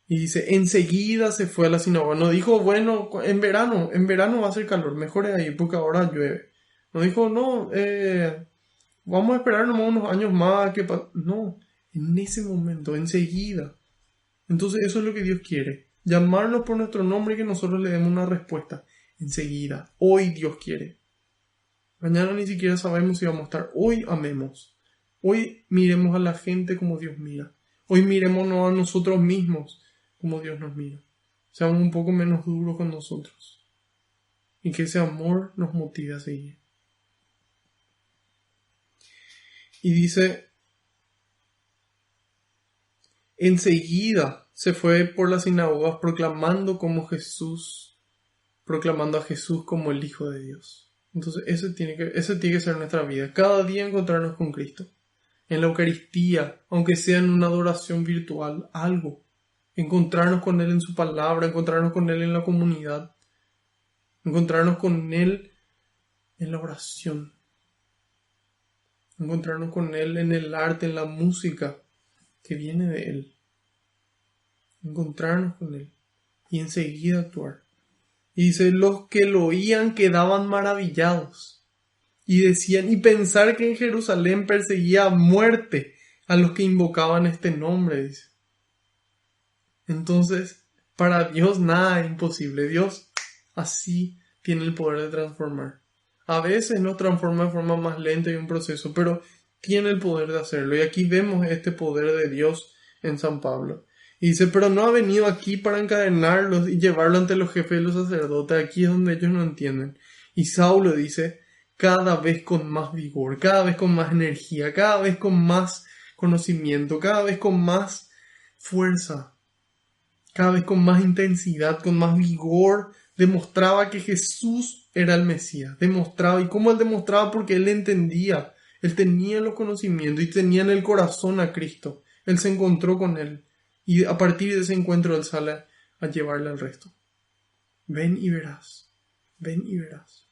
Y dice, enseguida se fue a la sinagoga. No dijo, bueno, en verano va a hacer calor, mejor es ahí porque ahora llueve. No dijo, no, vamos a esperar nomás unos años más. No, en ese momento, enseguida. Entonces eso es lo que Dios quiere. Llamarnos por nuestro nombre y que nosotros le demos una respuesta. Enseguida. Hoy Dios quiere. Mañana ni siquiera sabemos si vamos a estar. Hoy amemos. Hoy miremos a la gente como Dios mira. Hoy mirémonos a nosotros mismos como Dios nos mira. Seamos un poco menos duros con nosotros. Y que ese amor nos motive a seguir. Y dice, enseguida se fue por las sinagogas proclamando a Jesús como el Hijo de Dios. Entonces eso tiene que ser nuestra vida. Cada día encontrarnos con Cristo. En la Eucaristía, aunque sea en una adoración virtual, algo. Encontrarnos con Él en su palabra, encontrarnos con Él en la comunidad, encontrarnos con Él en la oración, encontrarnos con Él en el arte, en la música, que viene de Él. Encontrarnos con Él y enseguida actuar. Y dice, los que lo oían quedaban maravillados y decían, y pensar que en Jerusalén perseguía a muerte a los que invocaban este nombre, dice. Entonces, para Dios nada es imposible. Dios así tiene el poder de transformar. A veces nos transforma de forma más lenta y un proceso, pero tiene el poder de hacerlo. Y aquí vemos este poder de Dios en San Pablo. Y dice, pero no ha venido aquí para encadenarlos y llevarlos ante los jefes de los sacerdotes. Aquí es donde ellos no entienden. Y Saulo dice, cada vez con más vigor, cada vez con más energía, cada vez con más conocimiento, cada vez con más fuerza, cada vez con más intensidad, con más vigor, demostraba que Jesús era el Mesías. Demostraba. ¿Y cómo él demostraba? Porque él entendía. Él tenía los conocimientos y tenía en el corazón a Cristo. Él se encontró con Él. Y a partir de ese encuentro Él sale a llevarle al resto. Ven y verás. Ven y verás.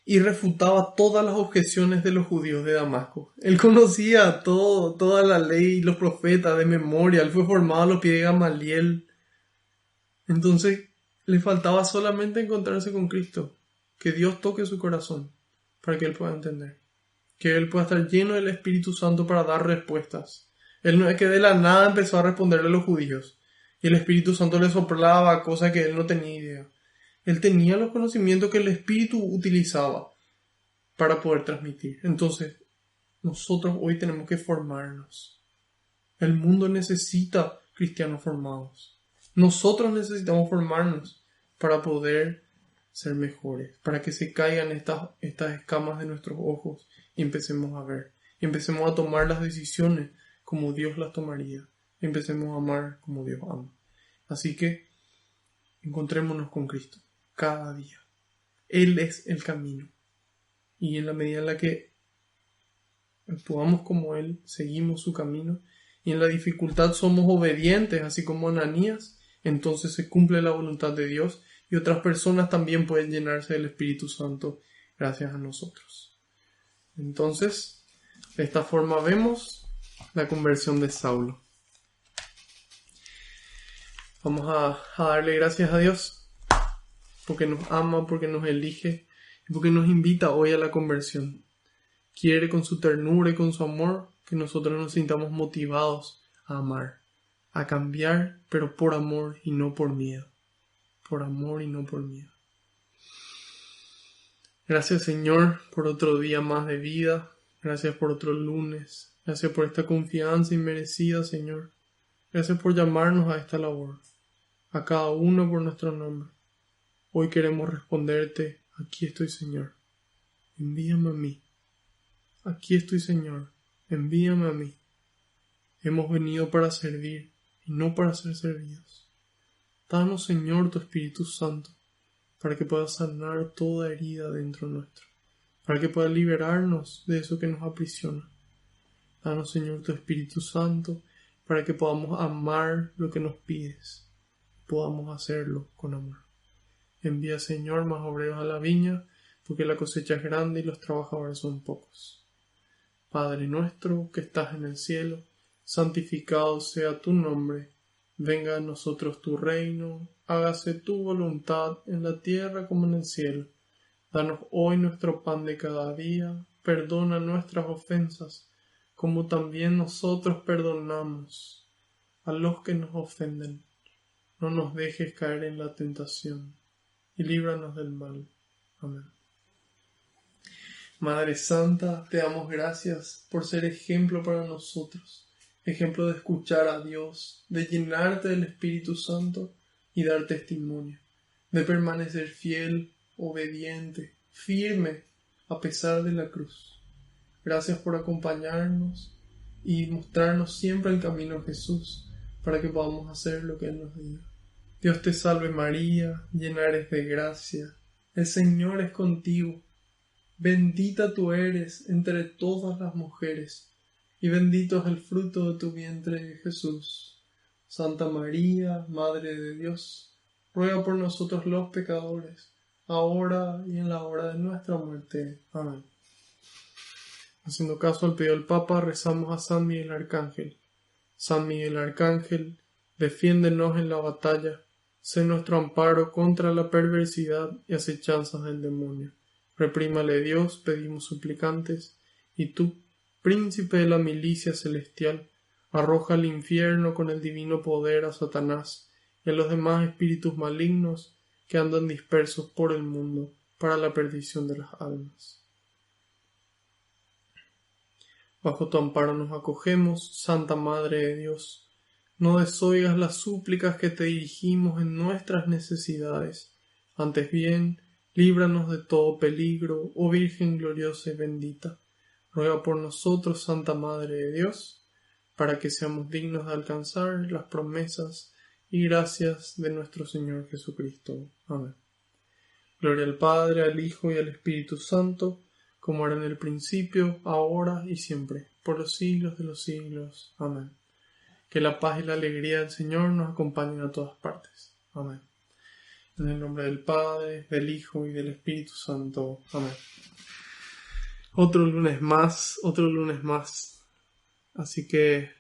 Y refutaba todas las objeciones de los judíos de Damasco. Él conocía toda la ley y los profetas de memoria. Él fue formado a los pies de Gamaliel. Entonces le faltaba solamente encontrarse con Cristo. Que Dios toque su corazón para que él pueda entender. Que él pueda estar lleno del Espíritu Santo para dar respuestas. Él no es que de la nada empezó a responderle a los judíos. Y el Espíritu Santo le soplaba cosas que él no tenía idea. Él tenía los conocimientos que el Espíritu utilizaba para poder transmitir. Entonces, nosotros hoy tenemos que formarnos. El mundo necesita cristianos formados. Nosotros necesitamos formarnos para poder ser mejores, para que se caigan estas escamas de nuestros ojos y empecemos a ver, y empecemos a tomar las decisiones como Dios las tomaría, y empecemos a amar como Dios ama. Así que encontrémonos con Cristo cada día. Él es el camino, y en la medida en la que actuamos como Él, seguimos su camino, y en la dificultad somos obedientes, así como Ananías, entonces se cumple la voluntad de Dios y otras personas también pueden llenarse del Espíritu Santo gracias a nosotros. Entonces, de esta forma vemos la conversión de Saulo. Vamos a darle gracias a Dios porque nos ama, porque nos elige y porque nos invita hoy a la conversión. Quiere con su ternura y con su amor que nosotros nos sintamos motivados a amar, a cambiar, pero por amor y no por miedo. Por amor y no por miedo. Gracias, Señor, por otro día más de vida. Gracias por otro lunes. Gracias por esta confianza inmerecida, Señor. Gracias por llamarnos a esta labor. A cada uno por nuestro nombre. Hoy queremos responderte, aquí estoy, Señor. Envíame a mí. Aquí estoy, Señor. Envíame a mí. Hemos venido para servir y no para ser servidos. Danos, Señor, tu Espíritu Santo, para que pueda sanar toda herida dentro nuestro, para que pueda liberarnos de eso que nos aprisiona. Danos, Señor, tu Espíritu Santo, para que podamos amar lo que nos pides, podamos hacerlo con amor. Envía, Señor, más obreros a la viña, porque la cosecha es grande y los trabajadores son pocos. Padre nuestro que estás en el cielo, santificado sea tu nombre. Venga a nosotros tu reino, hágase tu voluntad en la tierra como en el cielo. Danos hoy nuestro pan de cada día, perdona nuestras ofensas, como también nosotros perdonamos a los que nos ofenden. No nos dejes caer en la tentación, y líbranos del mal. Amén. Madre Santa, te damos gracias por ser ejemplo para nosotros. Ejemplo de escuchar a Dios, de llenarte del Espíritu Santo y dar testimonio, de permanecer fiel, obediente, firme a pesar de la cruz. Gracias por acompañarnos y mostrarnos siempre el camino a Jesús para que podamos hacer lo que Él nos diga. Dios te salve María, llena eres de gracia, el Señor es contigo. Bendita tú eres entre todas las mujeres, y bendito es el fruto de tu vientre, Jesús. Santa María, Madre de Dios, ruega por nosotros los pecadores, ahora y en la hora de nuestra muerte. Amén. Haciendo caso al pedido del Papa, rezamos a San Miguel Arcángel. San Miguel Arcángel, defiéndenos en la batalla, sé nuestro amparo contra la perversidad y acechanzas del demonio. Reprímale Dios, pedimos suplicantes, y tú, príncipe de la milicia celestial, arroja al infierno con el divino poder a Satanás y a los demás espíritus malignos que andan dispersos por el mundo para la perdición de las almas. Bajo tu amparo nos acogemos, Santa Madre de Dios. No desoigas las súplicas que te dirigimos en nuestras necesidades. Antes bien, líbranos de todo peligro, oh Virgen gloriosa y bendita. Ruega por nosotros, Santa Madre de Dios, para que seamos dignos de alcanzar las promesas y gracias de nuestro Señor Jesucristo. Amén. Gloria al Padre, al Hijo y al Espíritu Santo, como era en el principio, ahora y siempre, por los siglos de los siglos. Amén. Que la paz y la alegría del Señor nos acompañen a todas partes. Amén. En el nombre del Padre, del Hijo y del Espíritu Santo. Amén. Otro lunes más. Así que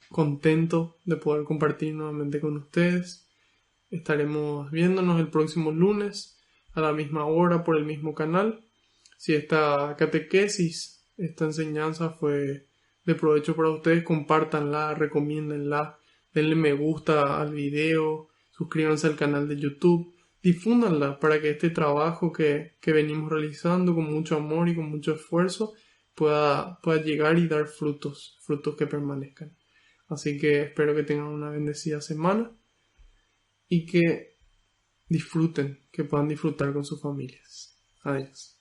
contento de poder compartir nuevamente con ustedes. Estaremos viéndonos el próximo lunes a la misma hora por el mismo canal. Si esta catequesis, esta enseñanza fue de provecho para ustedes, compártanla, recomiéndenla, denle me gusta al video, suscríbanse al canal de YouTube, difúndanla para que este trabajo que venimos realizando con mucho amor y con mucho esfuerzo pueda llegar y dar frutos que permanezcan. Así que espero que tengan una bendecida semana y que disfruten, que puedan disfrutar con sus familias. Adiós.